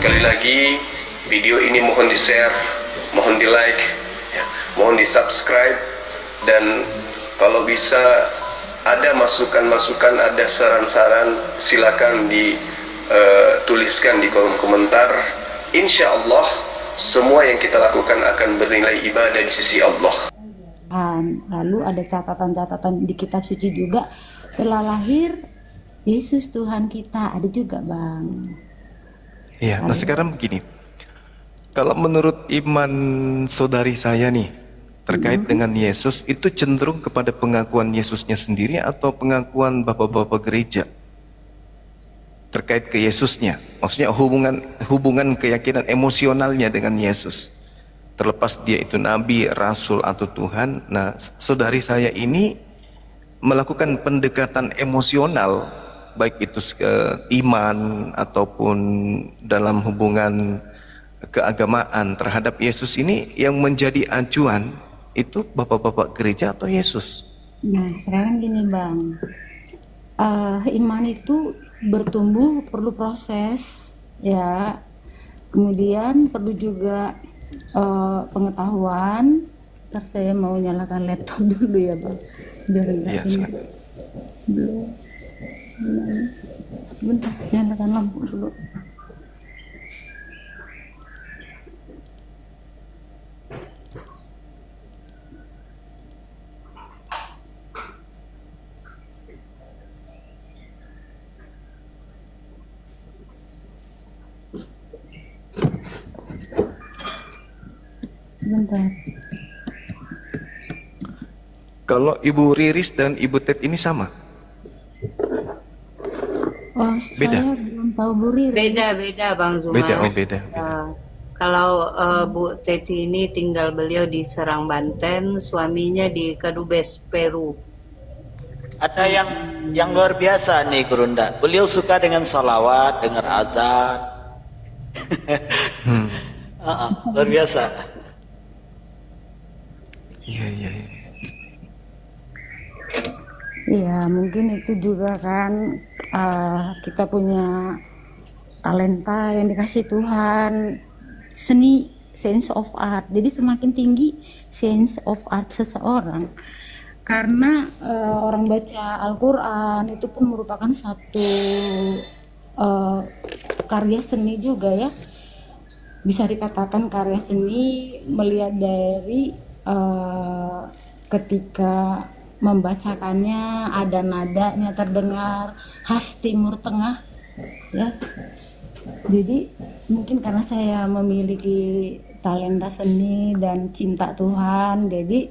Sekali lagi, video ini mohon di-share, mohon di-like, ya, mohon di-subscribe, dan kalau bisa ada masukan-masukan, ada saran-saran, silakan dituliskan di kolom komentar. Insya Allah semua yang kita lakukan akan bernilai ibadah di sisi Allah. Lalu ada catatan-catatan di kitab suci juga, telah lahir Yesus Tuhan kita, ada juga Bang. Iya, nah sekarang begini, kalau menurut iman saudari saya nih terkait dengan Yesus, itu cenderung kepada pengakuan Yesusnya sendiri atau pengakuan bapak-bapak gereja terkait ke Yesusnya, maksudnya hubungan keyakinan emosionalnya dengan Yesus, terlepas dia itu nabi, rasul atau Tuhan. Nah, saudari saya ini melakukan pendekatan emosional, baik itu iman ataupun dalam hubungan keagamaan terhadap Yesus ini, yang menjadi acuan itu bapak-bapak gereja atau Yesus? Nah sekarang gini Bang, iman itu bertumbuh perlu proses ya, kemudian perlu juga pengetahuan. Ntar saya mau nyalakan laptop dulu ya Bang, biar enggak Iya, ini belum. Bentar, nyalakan lampu dulu. Sebentar. Kalau Ibu Riris dan Ibu Ted ini sama? Oh, Beda? saya belum tahu Bu Riris. Beda Bang Zuma. Beda, oh beda. Kalau Bu Teti ini tinggal beliau di Serang Banten, suaminya di Kadubes Peru. Ada yang luar biasa nih Gurunda. Beliau suka dengan salawat, dengar azan. Luar biasa. Iya. Iya, mungkin itu juga kan kita punya talenta yang dikasih Tuhan, seni, sense of art. Jadi semakin tinggi sense of art seseorang, karena orang baca Al-Quran itu pun merupakan satu karya seni juga ya. Bisa dikatakan karya seni, melihat dari ketika membacakannya ada nadanya terdengar khas Timur Tengah ya. Jadi mungkin karena saya memiliki talenta seni dan cinta Tuhan, jadi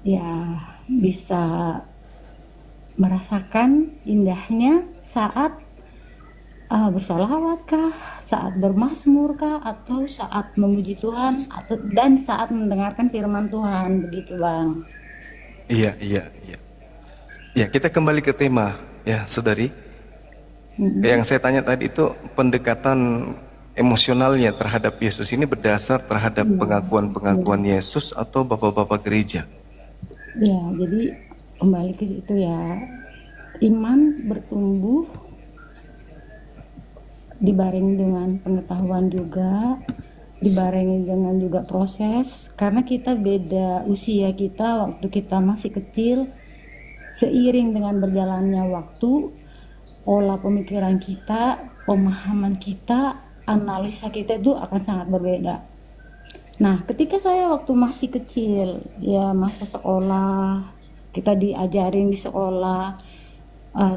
ya bisa merasakan indahnya saat bersalawat kah, saat bermazmur kah, atau saat memuji Tuhan, dan saat mendengarkan firman Tuhan, begitu Bang. Iya. Ya, kita kembali ke tema ya, saudari. Yang saya tanya tadi itu pendekatan emosionalnya terhadap Yesus ini berdasar terhadap pengakuan Yesus atau bapak-bapak gereja? Ya, jadi kembali ke situ ya. Iman bertumbuh dibarengi dengan pengetahuan juga, dibarengi dengan juga proses, karena kita beda usia kita waktu kita masih kecil. Seiring dengan berjalannya waktu, pola pemikiran kita, pemahaman kita, analisa kita itu akan sangat berbeda. Nah, ketika saya waktu masih kecil, ya masa sekolah, kita diajarin di sekolah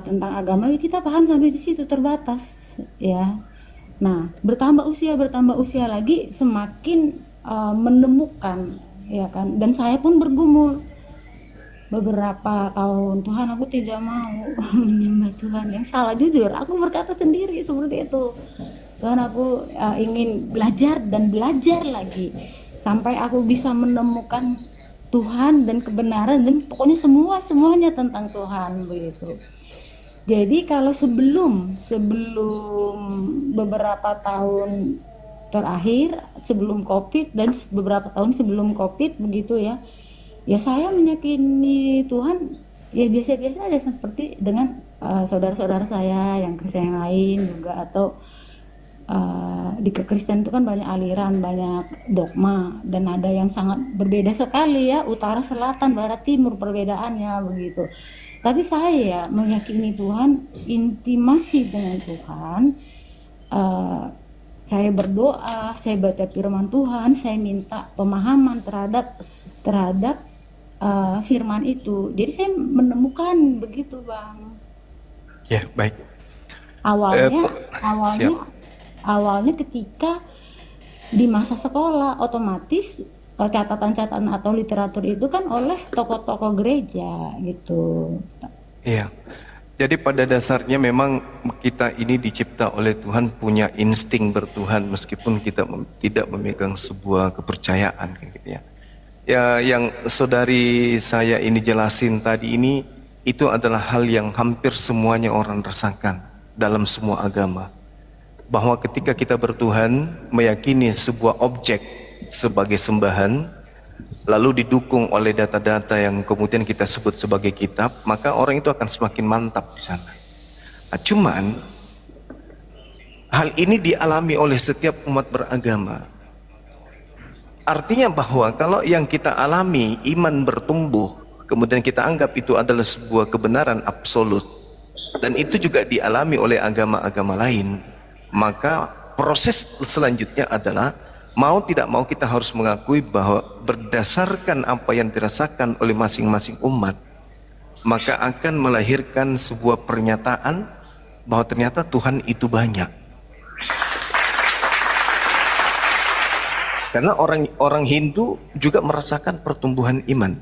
tentang agama, kita paham sampai di situ, terbatas ya. Nah, bertambah usia lagi, semakin menemukan ya kan, dan saya pun bergumul beberapa tahun, Tuhan aku tidak mau menyembah Tuhan yang salah. Jujur aku berkata sendiri seperti itu, Tuhan aku ingin belajar dan belajar lagi sampai aku bisa menemukan Tuhan dan kebenaran, dan pokoknya semuanya tentang Tuhan begitu. Jadi kalau sebelum beberapa tahun terakhir, sebelum COVID dan beberapa tahun sebelum COVID begitu ya, ya saya meyakini Tuhan ya biasa-biasa aja, seperti dengan saudara-saudara saya yang Kristen yang lain juga, atau di Kekristenan itu kan banyak aliran, banyak dogma, dan ada yang sangat berbeda sekali ya, utara, selatan, barat, timur perbedaannya begitu. Tapi saya meyakini Tuhan, intimasi dengan Tuhan, saya berdoa, saya baca firman Tuhan, saya minta pemahaman terhadap firman itu. Jadi saya menemukan begitu, Bang. Ya, baik. Awalnya ketika di masa sekolah, otomatis catatan-catatan atau literatur itu kan oleh tokoh-tokoh gereja gitu. Iya. Jadi pada dasarnya memang kita ini dicipta oleh Tuhan punya insting bertuhan meskipun kita tidak memegang sebuah kepercayaan gitu ya. Ya, yang saudari saya ini jelasin tadi ini itu adalah hal yang hampir semuanya orang rasakan dalam semua agama. Bahwa ketika kita bertuhan meyakini sebuah objek sebagai sembahan, lalu didukung oleh data-data yang kemudian kita sebut sebagai kitab, maka orang itu akan semakin mantap di sana. Nah, cuman hal ini dialami oleh setiap umat beragama. Artinya bahwa kalau yang kita alami iman bertumbuh, kemudian kita anggap itu adalah sebuah kebenaran absolut, dan itu juga dialami oleh agama-agama lain, maka proses selanjutnya adalah mau tidak mau kita harus mengakui bahwa berdasarkan apa yang dirasakan oleh masing-masing umat, maka akan melahirkan sebuah pernyataan bahwa ternyata Tuhan itu banyak. Karena orang Hindu juga merasakan pertumbuhan iman,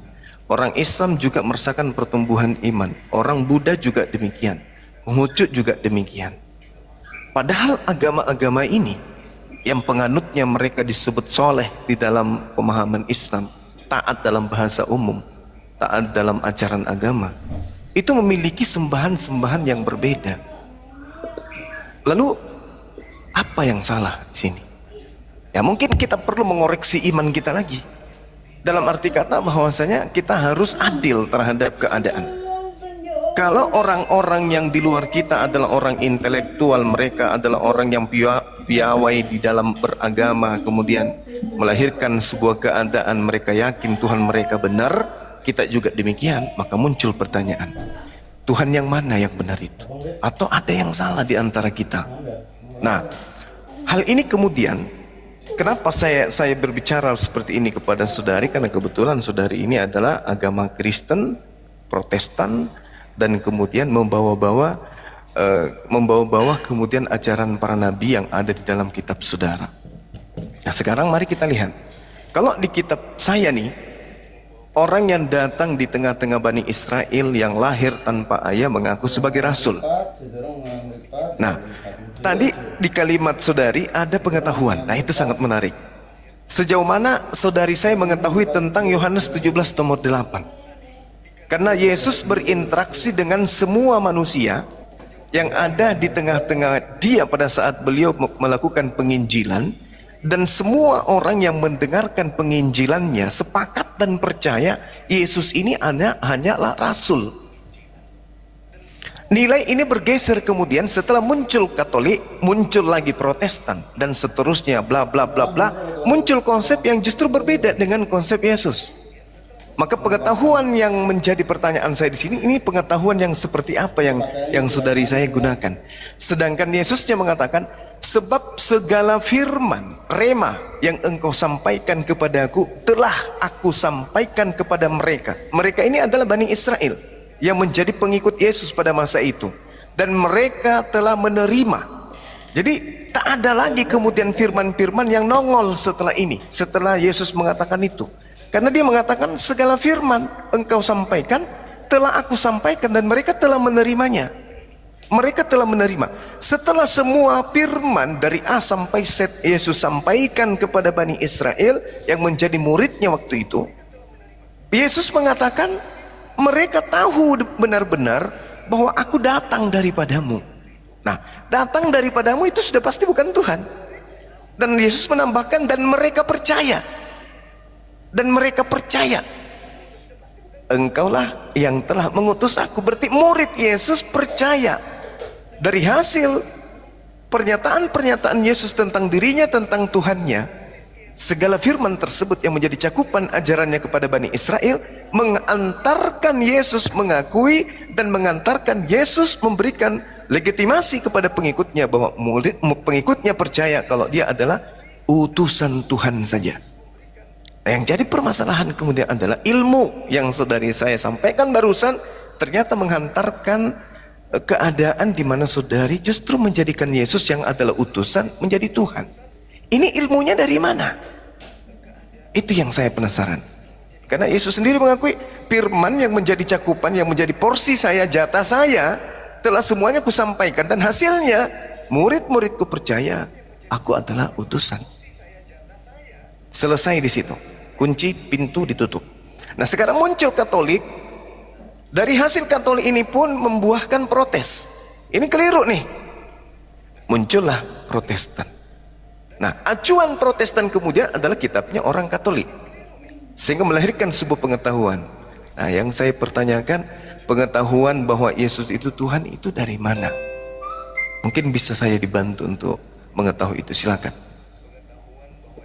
orang Islam juga merasakan pertumbuhan iman, orang Buddha juga demikian, Konghucu juga demikian. Padahal agama-agama ini yang penganutnya mereka disebut soleh di dalam pemahaman Islam, taat dalam bahasa umum, taat dalam ajaran agama, itu memiliki sembahan-sembahan yang berbeda. Lalu apa yang salah di sini? Ya mungkin kita perlu mengoreksi iman kita lagi. Dalam arti kata bahwasanya kita harus adil terhadap keadaan. Kalau orang-orang yang di luar kita adalah orang intelektual, mereka adalah orang yang piawai di dalam beragama, kemudian melahirkan sebuah keadaan mereka yakin Tuhan mereka benar, kita juga demikian, maka muncul pertanyaan, Tuhan yang mana yang benar itu? Atau ada yang salah di antara kita? Nah, hal ini kemudian, kenapa saya berbicara seperti ini kepada saudari? Karena kebetulan saudari ini adalah agama Kristen, Protestan, dan kemudian membawa-bawa kemudian ajaran para nabi yang ada di dalam kitab saudara. Nah sekarang mari kita lihat, kalau di kitab saya nih, orang yang datang di tengah-tengah Bani Israel yang lahir tanpa ayah mengaku sebagai rasul. Nah tadi di kalimat saudari ada pengetahuan. Nah itu sangat menarik. Sejauh mana saudari saya mengetahui tentang Yohanes 17 nomor 8? Karena Yesus berinteraksi dengan semua manusia yang ada di tengah-tengah dia pada saat beliau melakukan penginjilan, dan semua orang yang mendengarkan penginjilannya sepakat dan percaya Yesus ini hanyalah rasul. Nilai ini bergeser kemudian setelah muncul Katolik, muncul lagi Protestan, dan seterusnya bla bla bla bla, muncul konsep yang justru berbeda dengan konsep Yesus. Maka pengetahuan yang menjadi pertanyaan saya di sini, ini pengetahuan yang seperti apa yang saudari saya gunakan. Sedangkan Yesusnya mengatakan, sebab segala firman, rema yang engkau sampaikan kepadaku, telah aku sampaikan kepada mereka. Mereka ini adalah Bani Israel yang menjadi pengikut Yesus pada masa itu, dan mereka telah menerima. Jadi tak ada lagi kemudian firman-firman yang nongol setelah ini, setelah Yesus mengatakan itu. Karena dia mengatakan segala firman engkau sampaikan telah aku sampaikan, dan mereka telah menerimanya. Mereka telah menerima. Setelah semua firman dari A sampai Z Yesus sampaikan kepada Bani Israel yang menjadi muridnya waktu itu, Yesus mengatakan mereka tahu benar-benar bahwa aku datang daripadamu. Nah, datang daripadamu itu sudah pasti bukan Tuhan. Dan Yesus menambahkan, dan mereka percaya. Dan mereka percaya, engkaulah yang telah mengutus aku. Berarti murid Yesus percaya. Dari hasil pernyataan-pernyataan Yesus tentang dirinya, tentang Tuhannya, segala firman tersebut yang menjadi cakupan ajarannya kepada Bani Israel, mengantarkan Yesus mengakui dan mengantarkan Yesus memberikan legitimasi kepada pengikutnya bahwa pengikutnya percaya kalau dia adalah utusan Tuhan saja. Nah, yang jadi permasalahan kemudian adalah ilmu yang saudari saya sampaikan barusan ternyata menghantarkan keadaan di mana saudari justru menjadikan Yesus yang adalah utusan menjadi Tuhan. Ini ilmunya dari mana? Itu yang saya penasaran. Karena Yesus sendiri mengakui firman yang menjadi cakupan, yang menjadi porsi saya, jatah saya, telah semuanya kusampaikan dan hasilnya murid-muridku percaya aku adalah utusan. Selesai di situ. Kunci pintu ditutup. Nah, sekarang muncul Katolik. Dari hasil Katolik ini pun membuahkan protes. Ini keliru nih. Muncullah Protestan. Nah, acuan Protestan kemudian adalah kitabnya orang Katolik, sehingga melahirkan sebuah pengetahuan. Nah, yang saya pertanyakan, pengetahuan bahwa Yesus itu Tuhan itu dari mana? Mungkin bisa saya dibantu untuk mengetahui itu, silakan.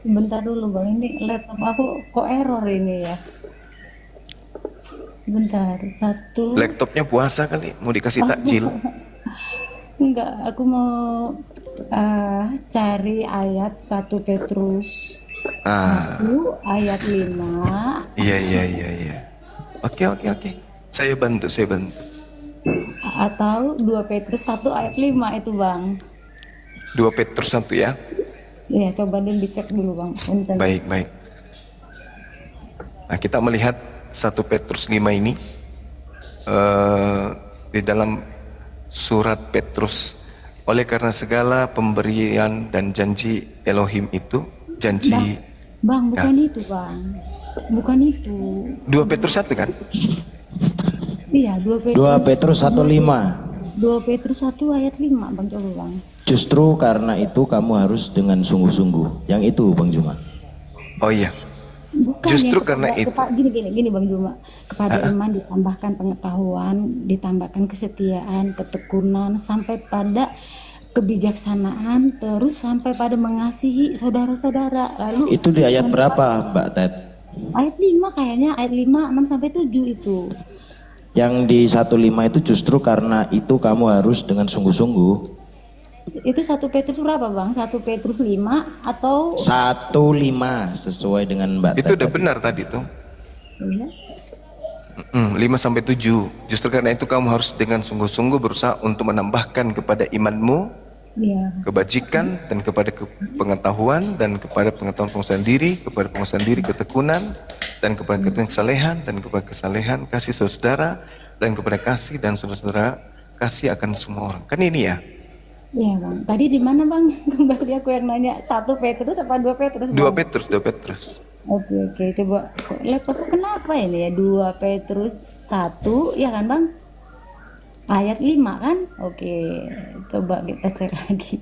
Bentar dulu Bang, ini laptop aku kok error ini ya. Bentar, satu. Laptopnya puasa kali, mau dikasih takjil. Enggak, aku mau cari ayat 1 Petrus 1 ayat 5. Iya. Oke. Saya bantu. Atau 2 Petrus 1 ayat 5 itu Bang. 2 Petrus 1 ya. Iya, coba dulu dicek dulu Bang. Bentar. Baik. Nah, kita melihat 1 Petrus 5 ini di dalam surat Petrus. Oleh karena segala pemberian dan janji Elohim itu, janji Bang, bukan itu Bang. Bukan itu. 2 Petrus 1 kan? Iya, 2 Petrus 1:5. 2 Petrus 1 ayat 5 Bang, coba Bang. Justru karena itu kamu harus dengan sungguh-sungguh. Yang itu Bang Juma. Oh iya. Bukan Justru yang karena itu. Gini Bang Juma. Kepada iman ditambahkan pengetahuan, ditambahkan kesetiaan, ketekunan, sampai pada kebijaksanaan, terus sampai pada mengasihi saudara-saudara. Lalu Itu di ayat berapa Mbak Ted? ayat 5 kayaknya, ayat 5, 6 sampai 7 itu. Yang di 1:5 itu justru karena itu kamu harus dengan sungguh-sungguh. Itu 1 Petrus berapa Bang? 1 Petrus 5 atau 1:5 sesuai dengan Mbak Itu Ted. udah benar tadi tuh. iya? 5 sampai 7. Justru karena itu kamu harus dengan sungguh-sungguh berusaha untuk menambahkan kepada imanmu Iya. kebajikan dan kepada pengetahuan dan kepada penguasaan diri, kepada penguasaan diri ketekunan dan kepada kesalehan dan kepada kesalehan kasih saudara dan kepada kasih dan saudara kasih akan semua orang. Kan ini ya. Iya Bang. Tadi di mana Bang? Kembali aku yang nanya 1 Petrus apa 2 Petrus? 2 Petrus. Oke, coba laptopku kenapa ini ya? 2 Petrus 1 ya kan Bang? Ayat 5 kan? Oke, coba kita cek lagi.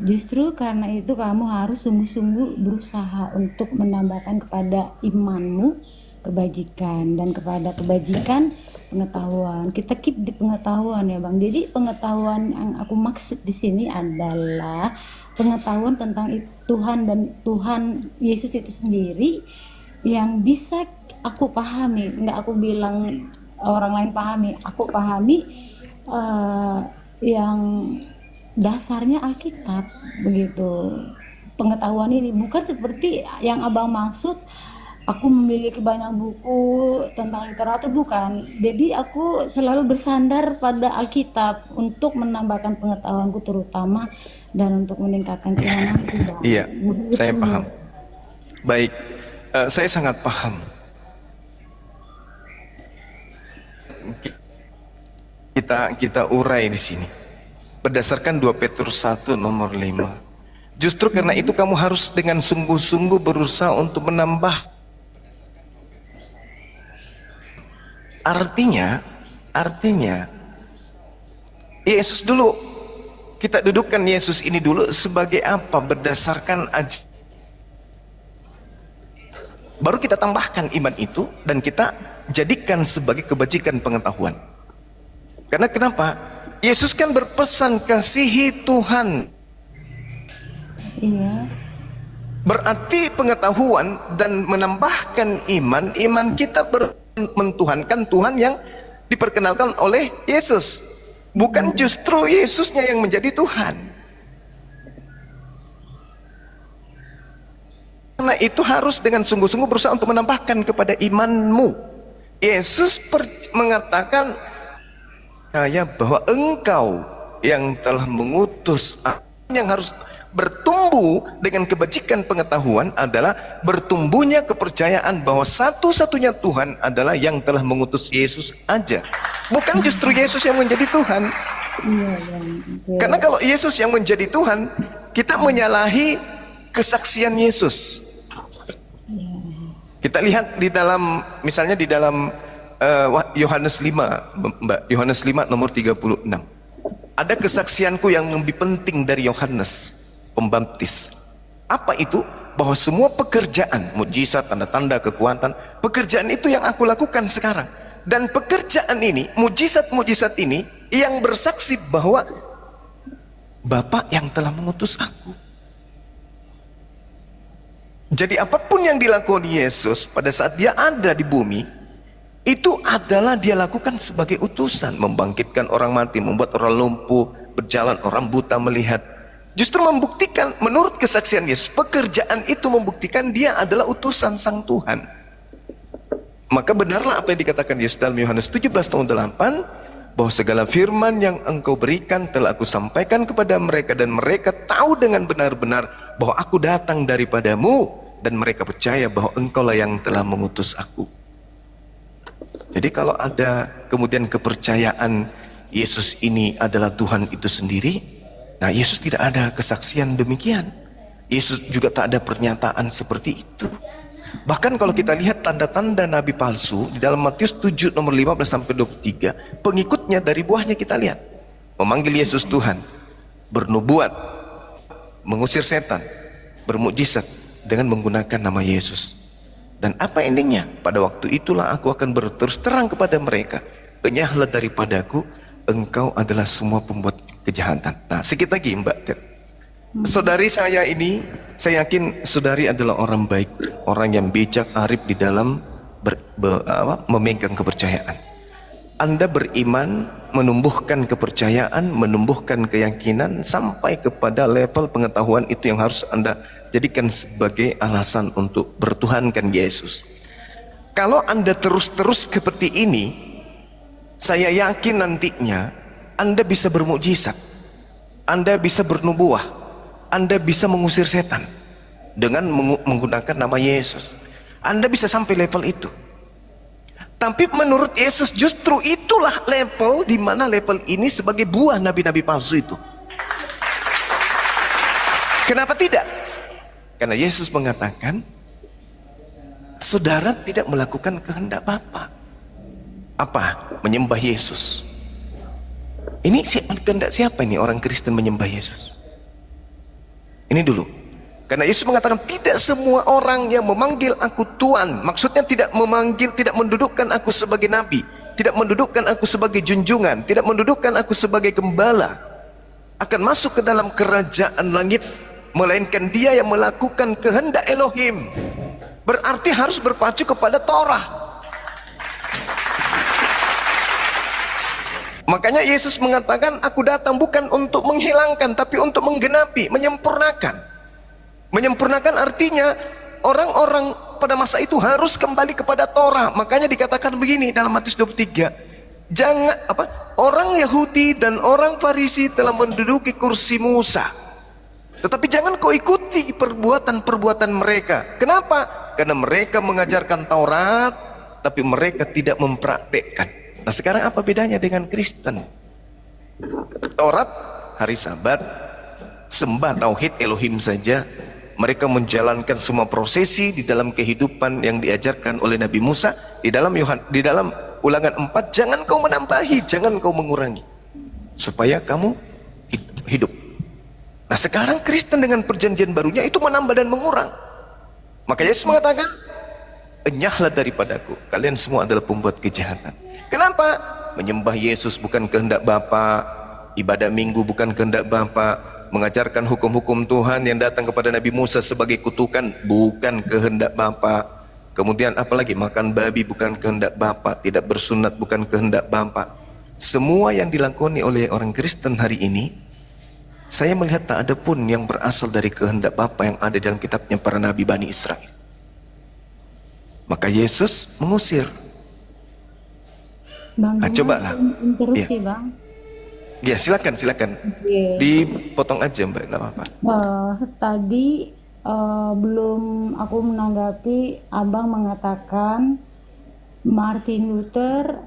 Justru karena itu kamu harus sungguh-sungguh berusaha untuk menambahkan kepada imanmu kebajikan, dan kepada kebajikan pengetahuan. Kita keep di pengetahuan ya Bang. Jadi pengetahuan yang aku maksud di sini adalah pengetahuan tentang Tuhan dan Tuhan Yesus itu sendiri yang bisa aku pahami. Nggak aku bilang orang lain pahami, aku pahami yang dasarnya Alkitab begitu. Pengetahuan ini bukan seperti yang Abang maksud aku memiliki banyak buku tentang literatur, bukan. Jadi aku selalu bersandar pada Alkitab untuk menambahkan pengetahuanku terutama dan untuk meningkatkan keimananku. Iya, saya paham. Baik, saya sangat paham. Kita urai di sini berdasarkan 2 Petrus 1 nomor 5. Justru karena itu kamu harus dengan sungguh-sungguh berusaha untuk menambah. Artinya Yesus dulu, kita dudukkan Yesus ini dulu sebagai apa? Berdasarkan baru kita tambahkan iman itu dan kita jadikan sebagai kebajikan pengetahuan. Karena kenapa? Yesus kan berpesan kasihi Tuhan. Iya. Berarti pengetahuan dan menambahkan iman, iman kita mentuhankan Tuhan yang diperkenalkan oleh Yesus, bukan justru Yesusnya yang menjadi Tuhan. Karena itu harus dengan sungguh-sungguh berusaha untuk menambahkan kepada imanmu. Yesus mengatakan bahwa engkau yang telah mengutus aku, yang harus bertumbuh dengan kebajikan pengetahuan adalah bertumbuhnya kepercayaan bahwa satu-satunya Tuhan adalah yang telah mengutus Yesus aja, bukan justru Yesus yang menjadi Tuhan. Karena kalau Yesus yang menjadi Tuhan, kita menyalahi kesaksian Yesus. Kita lihat di dalam, misalnya di dalam Yohanes 5, Mbak, Yohanes 5 nomor 36. Ada kesaksianku yang lebih penting dari Yohanes Pembaptis. Apa itu? Bahwa semua pekerjaan, mukjizat, tanda-tanda, kekuatan, pekerjaan itu yang aku lakukan sekarang. Dan pekerjaan ini, mukjizat-mukjizat ini yang bersaksi bahwa Bapa yang telah mengutus aku. Jadi apapun yang dilakukan Yesus pada saat dia ada di bumi, itu adalah dia lakukan sebagai utusan. Membangkitkan orang mati, membuat orang lumpuh berjalan, orang buta melihat. Justru membuktikan, menurut kesaksian Yesus, pekerjaan itu membuktikan dia adalah utusan Sang Tuhan. Maka benarlah apa yang dikatakan Yesus dalam Yohanes 17:8, bahwa segala firman yang engkau berikan telah aku sampaikan kepada mereka, dan mereka tahu dengan benar-benar bahwa aku datang daripadamu, dan mereka percaya bahwa engkaulah yang telah mengutus aku. Jadi kalau ada kemudian kepercayaan Yesus ini adalah Tuhan itu sendiri, nah Yesus tidak ada kesaksian demikian. Yesus juga tak ada pernyataan seperti itu. Bahkan kalau kita lihat tanda-tanda nabi palsu di dalam Matius 7 nomor 15-23, pengikutnya dari buahnya kita lihat memanggil Yesus Tuhan, bernubuat, mengusir setan, bermukjizat dengan menggunakan nama Yesus. Dan apa endingnya? Pada waktu itulah aku akan berterus terang kepada mereka, enyahlah daripadaku, engkau adalah semua pembuat kejahatan. Nah, sedikit lagi Mbak Ted. Saudari saya ini, saya yakin saudari adalah orang baik, orang yang bijak, arif di dalam memegang kepercayaan. Anda beriman, menumbuhkan kepercayaan, menumbuhkan keyakinan sampai kepada level pengetahuan itu yang harus Anda jadikan sebagai alasan untuk bertuhankan Yesus. Kalau Anda terus-terus seperti ini, saya yakin nantinya Anda bisa bermukjizat, Anda bisa bernubuah, Anda bisa mengusir setan dengan menggunakan nama Yesus. Anda bisa sampai level itu. Tapi menurut Yesus justru itulah level di mana level ini sebagai buah nabi-nabi palsu itu. Kenapa tidak? Karena Yesus mengatakan, saudara tidak melakukan kehendak Bapa. Apa? Menyembah Yesus. Ini kehendak siapa ini orang Kristen menyembah Yesus? Ini dulu. Karena Yesus mengatakan tidak semua orang yang memanggil aku Tuhan, maksudnya tidak memanggil, tidak mendudukkan aku sebagai nabi, tidak mendudukkan aku sebagai junjungan, tidak mendudukkan aku sebagai gembala, akan masuk ke dalam kerajaan langit, melainkan dia yang melakukan kehendak Elohim. Berarti harus berpacu kepada Torah. Makanya Yesus mengatakan, aku datang bukan untuk menghilangkan, tapi untuk menggenapi, menyempurnakan. Menyempurnakan artinya orang-orang pada masa itu harus kembali kepada Torah. Makanya dikatakan begini dalam Matius 23, jangan orang Yahudi dan orang Farisi telah menduduki kursi Musa, tetapi jangan kau ikuti perbuatan-perbuatan mereka. Kenapa? Karena mereka mengajarkan Taurat, tapi mereka tidak mempraktekkan. Nah sekarang apa bedanya dengan Kristen? Taurat, hari Sabat, sembah tauhid Elohim saja. Mereka menjalankan semua prosesi di dalam kehidupan yang diajarkan oleh Nabi Musa. Di dalam Ulangan 4, jangan kau menambahi, jangan kau mengurangi, supaya kamu hidup. Nah sekarang Kristen dengan perjanjian barunya itu menambah dan mengurang. Maka Yesus mengatakan, enyahlah daripadaku, kalian semua adalah pembuat kejahatan. Kenapa? Menyembah Yesus bukan kehendak Bapa, ibadah minggu bukan kehendak Bapa, mengajarkan hukum-hukum Tuhan yang datang kepada Nabi Musa sebagai kutukan bukan kehendak Bapa. Kemudian apalagi makan babi bukan kehendak Bapa, tidak bersunat bukan kehendak Bapa. Semua yang dilakoni oleh orang Kristen hari ini, saya melihat tak ada pun yang berasal dari kehendak Bapa yang ada dalam kitabnya para nabi Bani Israel. Maka Yesus mengusir. Bang, Nah, cobalah. interupsi Iya. Bang. Ya silakan. Oke. Dipotong aja Mbak, nggak apa-apa. Tadi belum aku menanggapi, Abang mengatakan Martin Luther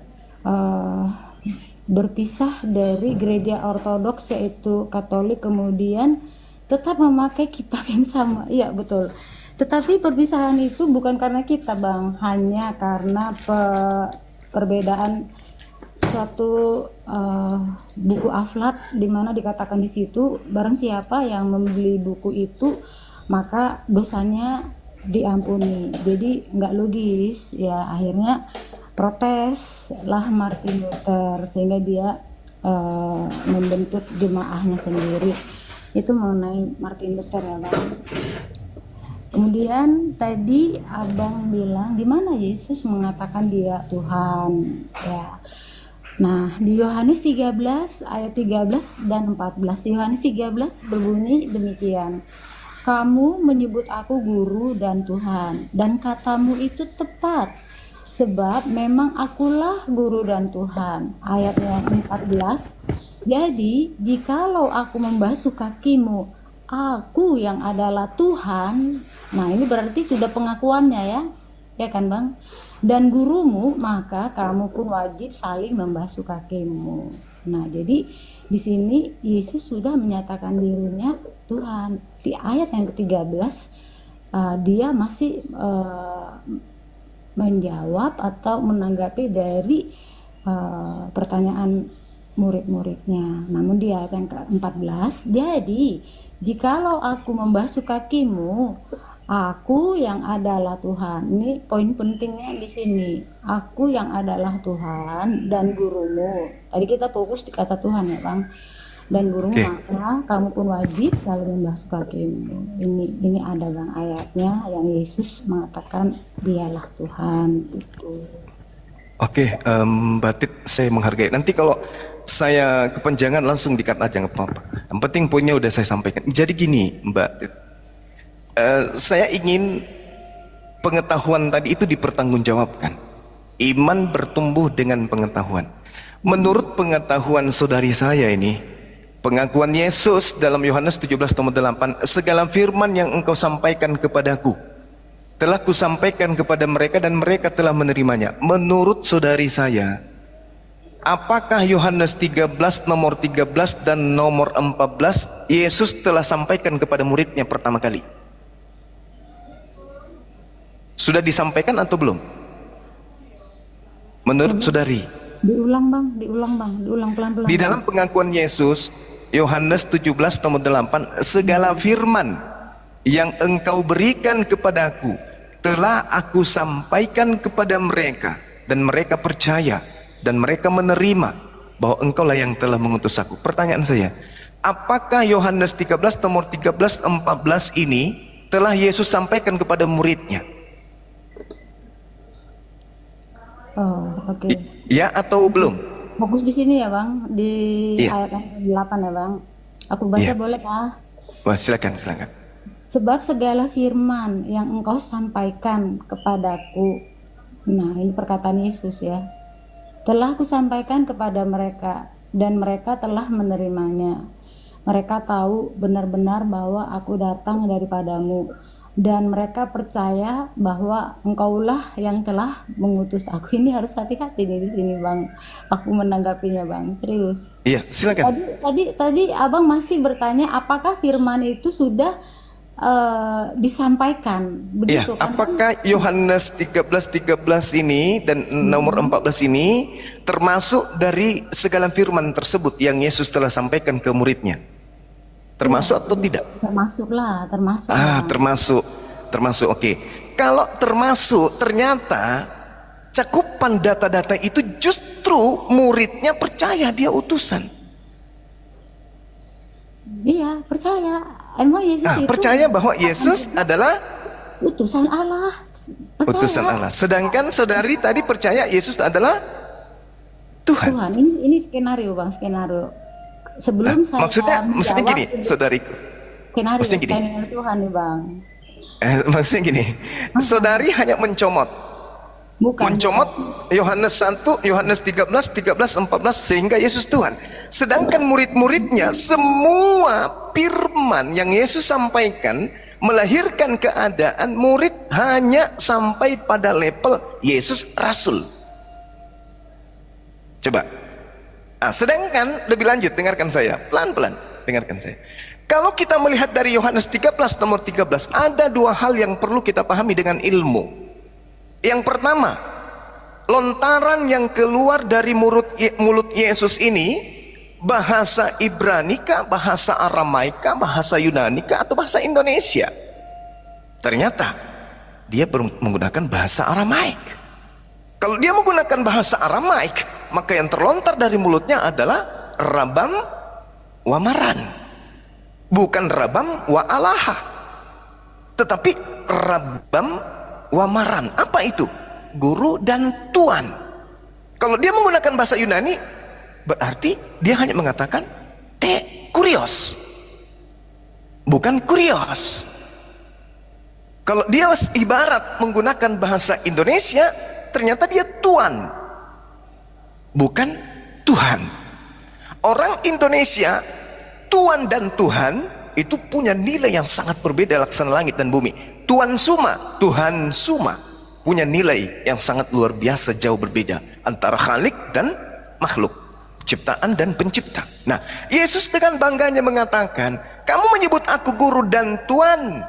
berpisah dari gereja Ortodoks yaitu Katolik, kemudian tetap memakai kitab yang sama. Iya betul. Tetapi perpisahan itu bukan karena kita Bang, hanya karena perbedaan suatu buku Aflat, di mana dikatakan di situ barang siapa yang membeli buku itu maka dosanya diampuni. Jadi nggak logis ya, akhirnya protes lah Martin Luther sehingga dia membentuk jemaahnya sendiri. Itu mengenai Martin Luther ya Bang. Kemudian tadi Abang bilang di mana Yesus mengatakan dia Tuhan ya. Nah, di Yohanes 13 ayat 13 dan 14. Yohanes 13 berbunyi demikian. Kamu menyebut aku guru dan Tuhan, dan katamu itu tepat, sebab memang akulah guru dan Tuhan. Ayatnya 14. Jadi, jikalau aku membasuh kakimu, aku yang adalah Tuhan. Nah, ini berarti sudah pengakuannya ya kan Bang? Dan gurumu, maka kamu pun wajib saling membasuh kakimu. Nah, jadi di sini Yesus sudah menyatakan dirinya Tuhan. Di ayat yang ke-13 dia masih menjawab atau menanggapi dari pertanyaan murid-muridnya. Namun di ayat yang ke-14, jadi jikalau aku membasuh kakimu, aku yang adalah Tuhan. Ini poin pentingnya di sini. Aku yang adalah Tuhan dan gurumu. Tadi kita fokus di kata Tuhan ya Bang. Dan gurumu, maka kamu pun wajib saling membasuh kakimu. Ini ada Bang ayatnya yang Yesus mengatakan dialah Tuhan itu. Oke, Mbak Tit, saya menghargai. Nanti kalau saya kepanjangan langsung dikat aja nggak apa-apa. Yang penting poinnya udah saya sampaikan. Jadi gini Mbak Tit, saya ingin pengetahuan tadi itu dipertanggungjawabkan. Iman bertumbuh dengan pengetahuan. Menurut pengetahuan saudari saya ini, pengakuan Yesus dalam Yohanes 17:8, segala firman yang engkau sampaikan kepadaku telah kusampaikan kepada mereka dan mereka telah menerimanya. Menurut saudari saya, apakah Yohanes 13 nomor 13 dan nomor 14 Yesus telah sampaikan kepada muridnya pertama kali? Sudah disampaikan atau belum? Menurut saudari? Diulang Bang, diulang pelan-pelan. Di dalam pengakuan Yesus, Yohanes 17 nomor 8, segala firman yang engkau berikan kepadaku telah aku sampaikan kepada mereka, dan mereka percaya dan mereka menerima bahwa engkaulah yang telah mengutus aku. Pertanyaan saya, apakah Yohanes 13 nomor 13 14 ini telah Yesus sampaikan kepada muridnya? Oh, oke. Ya atau belum? Fokus di sini ya Bang, di Iya. ayat yang 8 ya Bang. Aku baca Iya. boleh kah? Wah, silakan. Sebab segala firman yang engkau sampaikan kepadaku, nah ini perkataan Yesus ya, telah kusampaikan kepada mereka dan mereka telah menerimanya. Mereka tahu benar-benar bahwa aku datang daripadamu, dan mereka percaya bahwa engkaulah yang telah mengutus aku. Ini harus hati-hati nih di sini Bang. Aku menanggapinya Bang. Serius. Iya, silakan. Tadi Abang masih bertanya apakah firman itu sudah disampaikan Ya, begitu kan? apakah Yohanes 13 ini dan nomor 14 ini termasuk dari segala firman tersebut yang Yesus telah sampaikan ke muridnya? Termasuk atau tidak? Termasuk. Termasuk. Oke. Kalau termasuk, ternyata cakupan data-data itu justru muridnya percaya dia utusan. Iya, percaya. Emang Yesus Ah, itu percaya bahwa Yesus adalah utusan Allah. Percaya. utusan Allah. Sedangkan saudari tadi percaya Yesus adalah Tuhan. Tuhan, ini skenario Bang, skenario. Sebelum saya Maksudnya mesti menjawab, gini, saudariku. skenario, Maksudnya gini. skenario Tuhan nih Bang. Maksudnya gini, saudari hanya mencomot Bukan. Yohanes 1, Yohanes 13, 13, 14 sehingga Yesus Tuhan. Sedangkan murid-muridnya semua firman yang Yesus sampaikan melahirkan keadaan murid hanya sampai pada level Yesus Rasul. Coba. Sedangkan lebih lanjut, dengarkan saya pelan-pelan, dengarkan saya. Kalau kita melihat dari Yohanes 13 nomor 13, ada dua hal yang perlu kita pahami dengan ilmu. Yang pertama, lontaran yang keluar dari mulut Yesus ini bahasa Ibranika, bahasa Aramaika, bahasa Yunanika, atau bahasa Indonesia. Ternyata dia menggunakan bahasa Aramaik. Kalau dia menggunakan bahasa Aramaik, maka yang terlontar dari mulutnya adalah Rabam wa Maran, bukan Rabam wa Alaha, tetapi Rabam wa Maran. Apa itu? Guru dan Tuan. Kalau dia menggunakan bahasa Yunani, berarti dia hanya mengatakan kurios, bukan kurios. Kalau dia ibarat menggunakan bahasa Indonesia, ternyata dia Tuan, bukan Tuhan. Orang Indonesia, Tuan dan Tuhan itu punya nilai yang sangat berbeda laksana langit dan bumi. Tuan Suma, Tuhan Suma punya nilai yang sangat luar biasa, jauh berbeda antara Khalik dan makhluk, ciptaan dan pencipta. Nah, Yesus dengan bangganya mengatakan, kamu menyebut aku guru dan Tuan,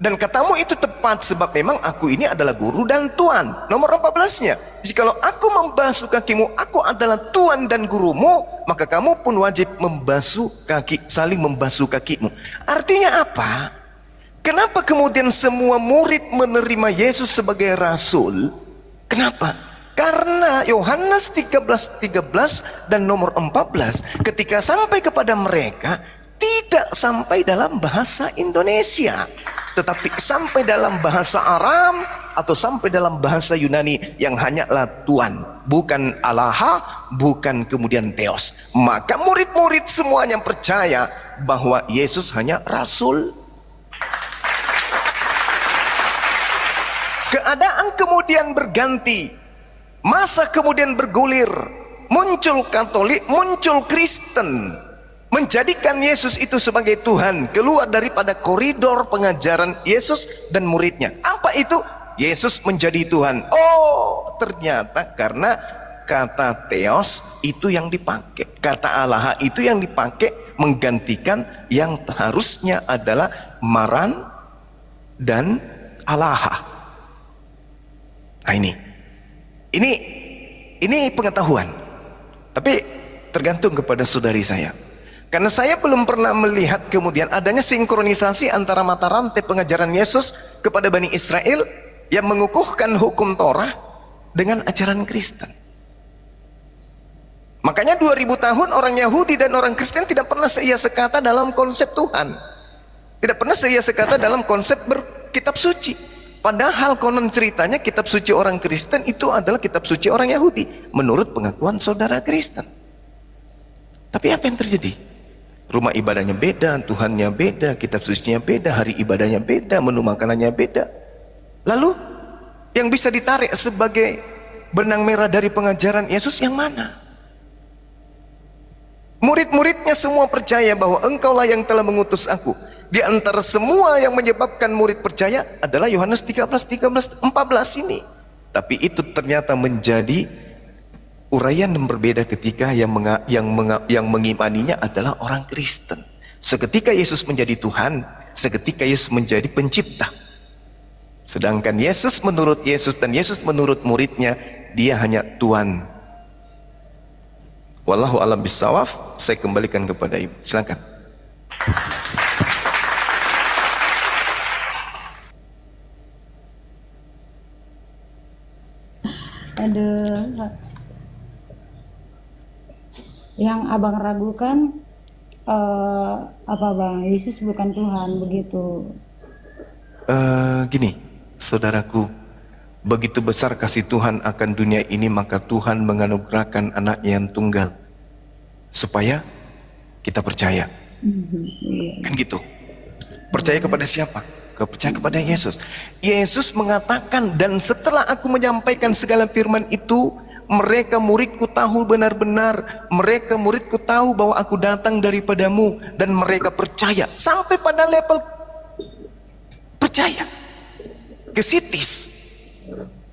dan katamu itu tepat, sebab memang aku ini adalah guru dan Tuan. Nomor 14-nya, jikalau aku membasuh kakimu, aku adalah Tuan dan gurumu, maka kamu pun wajib membasuh kaki, saling membasuh kakimu. Artinya apa? Kenapa kemudian semua murid menerima Yesus sebagai rasul? Kenapa? Karena Yohanes 13:13 dan nomor 14 ketika sampai kepada mereka tidak sampai dalam bahasa Indonesia, tetapi sampai dalam bahasa Aram atau sampai dalam bahasa Yunani yang hanyalah Tuhan, bukan Alaha, bukan kemudian Theos. Maka murid-murid semuanya percaya bahwa Yesus hanya rasul. Keadaan kemudian berganti, masa kemudian bergulir, muncul Katolik, muncul Kristen, menjadikan Yesus itu sebagai Tuhan, keluar daripada koridor pengajaran Yesus dan muridnya. Apa itu? Yesus menjadi Tuhan. Oh, ternyata karena kata Theos itu yang dipakai, kata Allah itu yang dipakai menggantikan yang harusnya adalah Maran dan Allah. Nah, ini pengetahuan, tapi tergantung kepada saudari saya. Karena saya belum pernah melihat kemudian adanya sinkronisasi antara mata rantai pengajaran Yesus kepada Bani Israel yang mengukuhkan hukum Torah dengan ajaran Kristen. Makanya 2000 tahun orang Yahudi dan orang Kristen tidak pernah seia sekata dalam konsep Tuhan, tidak pernah seia sekata dalam konsep berkitab suci. Padahal konon ceritanya kitab suci orang Kristen itu adalah kitab suci orang Yahudi menurut pengakuan saudara Kristen. Tapi apa yang terjadi? Rumah ibadahnya beda, Tuhannya beda, kitab sucinya beda, hari ibadahnya beda, menu makanannya beda. Lalu yang bisa ditarik sebagai benang merah dari pengajaran Yesus yang mana? Murid-muridnya semua percaya bahwa engkaulah yang telah mengutus aku. Di antara semua yang menyebabkan murid percaya adalah Yohanes 13, 14 ini. Tapi itu ternyata menjadi uraian yang berbeda ketika yang mengimaninya adalah orang Kristen. Seketika Yesus menjadi Tuhan, seketika Yesus menjadi pencipta. Sedangkan Yesus menurut Yesus dan Yesus menurut muridnya, dia hanya Tuhan. Wallahu a'lam bishawab. Saya kembalikan kepada Ibu. Silakan. Aduh, yang abang ragukan apa Bang, Yesus bukan Tuhan begitu. Gini, saudaraku, begitu besar kasih Tuhan akan dunia ini, maka Tuhan menganugerahkan anaknya yang tunggal supaya kita percaya. Kan gitu. Percaya kepada siapa? Percaya kepada Yesus. Yesus mengatakan, dan setelah aku menyampaikan segala firman itu, mereka muridku tahu benar-benar, mereka muridku tahu bahwa aku datang daripadamu, dan mereka percaya. Sampai pada level percaya, kesitis,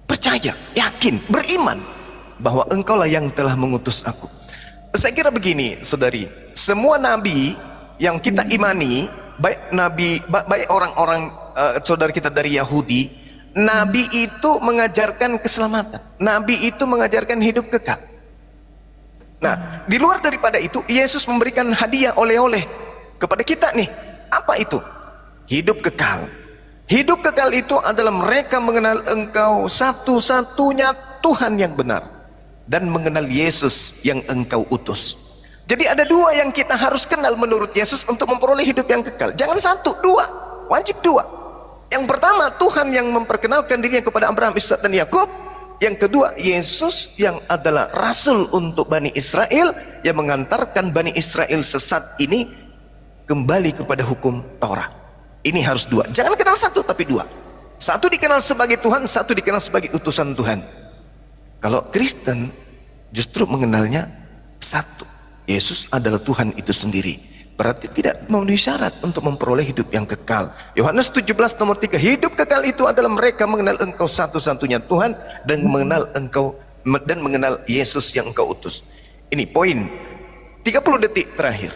percaya, yakin, beriman bahwa engkaulah yang telah mengutus aku. Saya kira begini, saudari, semua nabi yang kita imani, baik nabi, baik orang-orang saudara kita dari Yahudi, nabi itu mengajarkan keselamatan, nabi itu mengajarkan hidup kekal. Nah, di luar daripada itu, Yesus memberikan hadiah oleh-oleh kepada kita nih. Apa itu? Hidup kekal. Hidup kekal itu adalah mereka mengenal engkau satu-satunya Tuhan yang benar, dan mengenal Yesus yang engkau utus. Jadi ada dua yang kita harus kenal menurut Yesus untuk memperoleh hidup yang kekal. Jangan satu, dua. Wajib dua. Yang pertama, Tuhan yang memperkenalkan dirinya kepada Abraham, Ishak dan Yakub. Yang kedua, Yesus yang adalah rasul untuk Bani Israel, yang mengantarkan Bani Israel sesat ini kembali kepada hukum Taurat. Ini harus dua. Jangan kenal satu, tapi dua. Satu dikenal sebagai Tuhan, satu dikenal sebagai utusan Tuhan. Kalau Kristen justru mengenalnya satu, Yesus adalah Tuhan itu sendiri. Berarti tidak memenuhi syarat untuk memperoleh hidup yang kekal. Yohanes 17 nomor 3, hidup kekal itu adalah mereka mengenal engkau satu-satunya Tuhan, dan mengenal engkau, dan mengenal Yesus yang engkau utus. Ini poin 30 detik terakhir.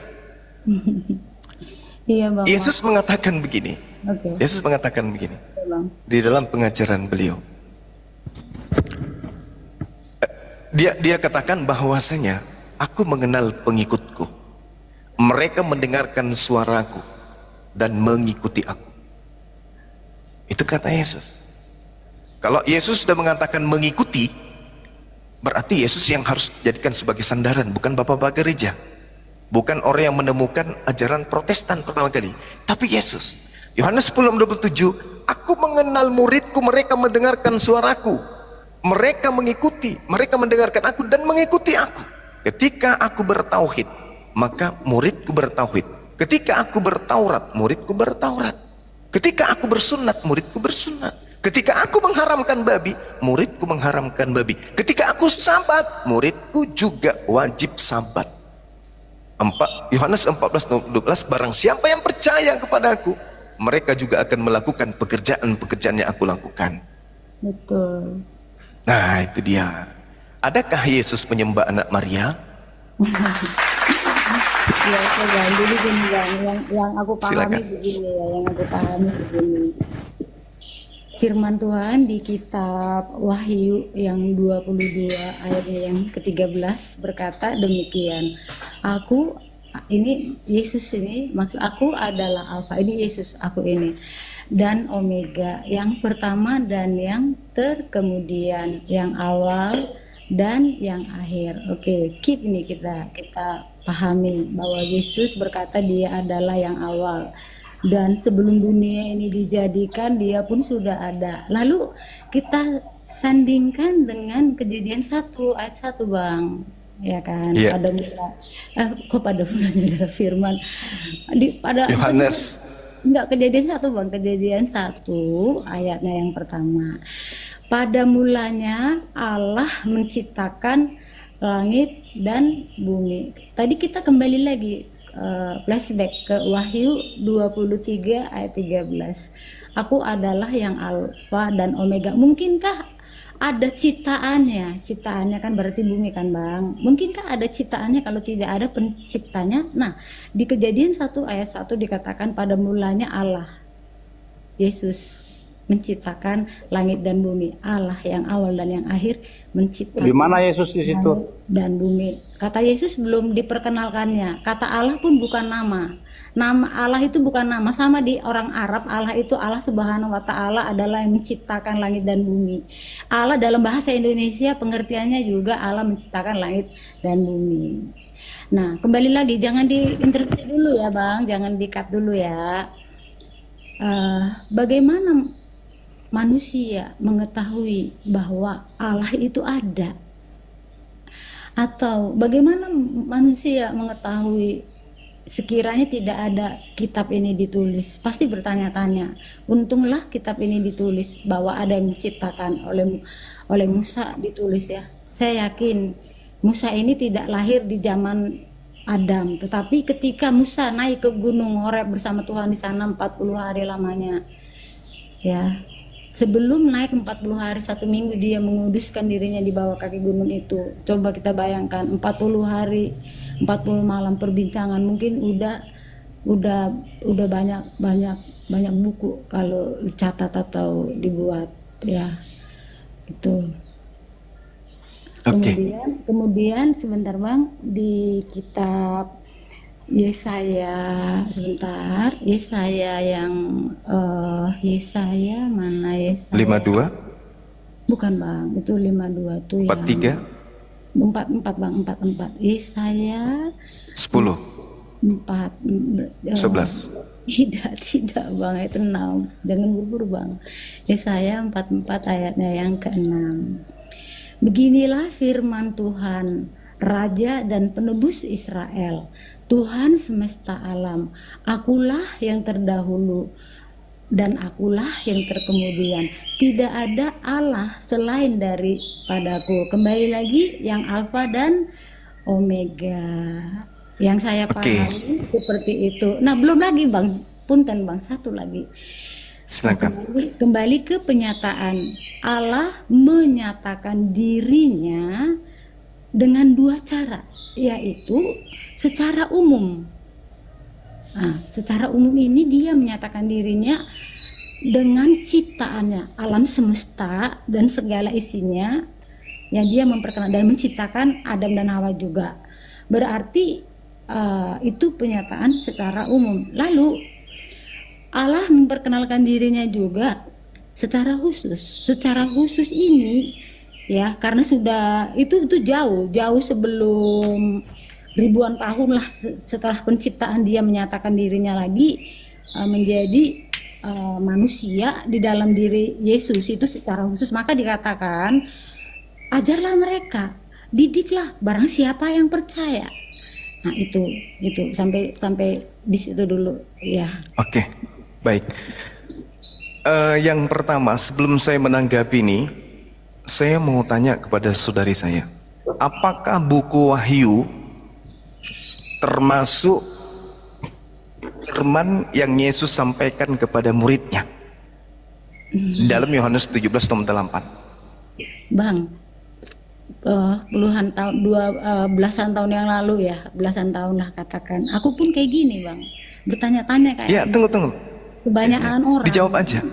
Iya Bang. Yesus mengatakan begini. Oke. Yesus mengatakan begini Bang. di dalam pengajaran beliau. Dia katakan bahwasanya aku mengenal pengikutku, mereka mendengarkan suaraku dan mengikuti aku. Itu kata Yesus. Kalau Yesus sudah mengatakan mengikuti, berarti Yesus yang harus dijadikan sebagai sandaran, bukan bapak-bapak gereja, bukan orang yang menemukan ajaran Protestan pertama kali, tapi Yesus. Yohanes 10:27, aku mengenal muridku, mereka mendengarkan suaraku, mereka mengikuti, mereka mendengarkan aku dan mengikuti aku. Ketika aku bertauhid, maka muridku bertauhid. Ketika aku bertaurat, muridku bertaurat. Ketika aku bersunat, muridku bersunat. Ketika aku mengharamkan babi, muridku mengharamkan babi. Ketika aku sabat, muridku juga wajib sabat. Yohanes 14:12, barang siapa yang percaya kepadaku, mereka juga akan melakukan pekerjaan-pekerjaan yang aku lakukan. Betul. Nah, itu dia. Adakah Yesus menyembah anak Maria? Ya, Bang. Jadi gini Bang, yang aku pahami Silakan. begini ya, yang aku pahami begini. Firman Tuhan di kitab Wahyu yang 22 ayatnya yang ke-13 berkata demikian. Ini Yesus ini, maksud aku adalah Alfa, ini Yesus aku ini, dan Omega, yang pertama dan yang terkemudian, yang awal dan yang akhir. Oke, keep ini kita pahami bahwa Yesus berkata dia adalah yang awal, dan sebelum dunia ini dijadikan dia pun sudah ada. Lalu kita sandingkan dengan Kejadian 1 ayat 1 Bang, ya kan? Iya. Pada mula pada mulanya adalah firman pada Yohanes. enggak, Kejadian 1 Bang, Kejadian 1 ayatnya yang pertama. Pada mulanya Allah menciptakan langit dan bumi. Tadi kita kembali lagi flashback ke Wahyu 23 ayat 13. Aku adalah yang Alfa dan Omega. Mungkinkah ada ciptaannya? Ciptaannya kan berarti bumi kan Bang. Mungkinkah ada ciptaannya kalau tidak ada penciptanya? Nah, di Kejadian 1 ayat 1 dikatakan pada mulanya Allah. Yesus menciptakan langit dan bumi. Allah yang awal dan yang akhir menciptakan. Di mana Yesus di situ? Langit dan bumi. Kata Yesus belum diperkenalkannya. Kata Allah pun bukan nama. Nama Allah itu bukan nama. Sama di orang Arab, Allah itu Allah Subhanahu wa Ta'ala adalah yang menciptakan langit dan bumi. Allah dalam bahasa Indonesia pengertiannya juga Allah menciptakan langit dan bumi. Nah, kembali lagi, jangan diinterupsi dulu ya Bang, jangan di-cut dulu ya. Bagaimana manusia mengetahui bahwa Allah itu ada? Atau bagaimana manusia mengetahui sekiranya tidak ada kitab ini ditulis? Pasti bertanya-tanya. Untunglah kitab ini ditulis, bahwa ada yang diciptakan oleh Musa ditulis ya. Saya yakin Musa ini tidak lahir di zaman Adam, tetapi ketika Musa naik ke Gunung Horeb bersama Tuhan di sana 40 hari lamanya, ya, sebelum naik 40 hari 1 minggu dia menguduskan dirinya di bawah kaki gunung itu. Coba kita bayangkan 40 hari 40 malam perbincangan, mungkin udah banyak buku kalau dicatat atau dibuat ya itu. Kemudian sebentar Bang, di kitab Yesaya, sebentar, Yesaya yang Yesaya mana Yesaya? 52? Bukan Bang, itu 52 tuh 43? yang 44 Bang, 44. Yesaya 10? 11. Tidak Bang, itu 6. Jangan buru-buru Bang. Yesaya 44 ayatnya yang ke-6. Beginilah firman Tuhan, Raja dan Penebus Israel, Tuhan semesta alam, akulah yang terdahulu dan akulah yang terkemudian. Tidak ada Allah selain daripada-Ku. Kembali lagi yang Alfa dan Omega. Yang saya pahami seperti itu. Nah, belum lagi Bang, punten Bang, satu lagi. Silakan. Kembali ke penyataan. Allah menyatakan dirinya dengan 2 cara, yaitu secara umum. Nah, secara umum ini dia menyatakan dirinya dengan ciptaannya, alam semesta dan segala isinya, yang dia memperkenalkan dan menciptakan Adam dan Hawa juga. Berarti itu penyataan secara umum. Lalu Allah memperkenalkan dirinya juga secara khusus. Secara khusus ini ya, karena sudah itu jauh sebelum ribuan tahun lah setelah penciptaan dia menyatakan dirinya lagi menjadi manusia di dalam diri Yesus itu secara khusus. Maka dikatakan, ajarlah mereka, didiklah barang siapa yang percaya. Nah, itu sampai di situ dulu ya. Oke. Baik, yang pertama sebelum saya menanggapi ini, saya mau tanya kepada saudari saya, apakah buku Wahyu termasuk firman yang Yesus sampaikan kepada muridnya dalam Yohanes 17:8? Bang, puluhan tahun, belasan tahun yang lalu ya, belasan tahun lah katakan, aku pun kayak gini Bang, bertanya-tanya kayak. Ya, tunggu. Kebanyakan orang. Dijawab aja.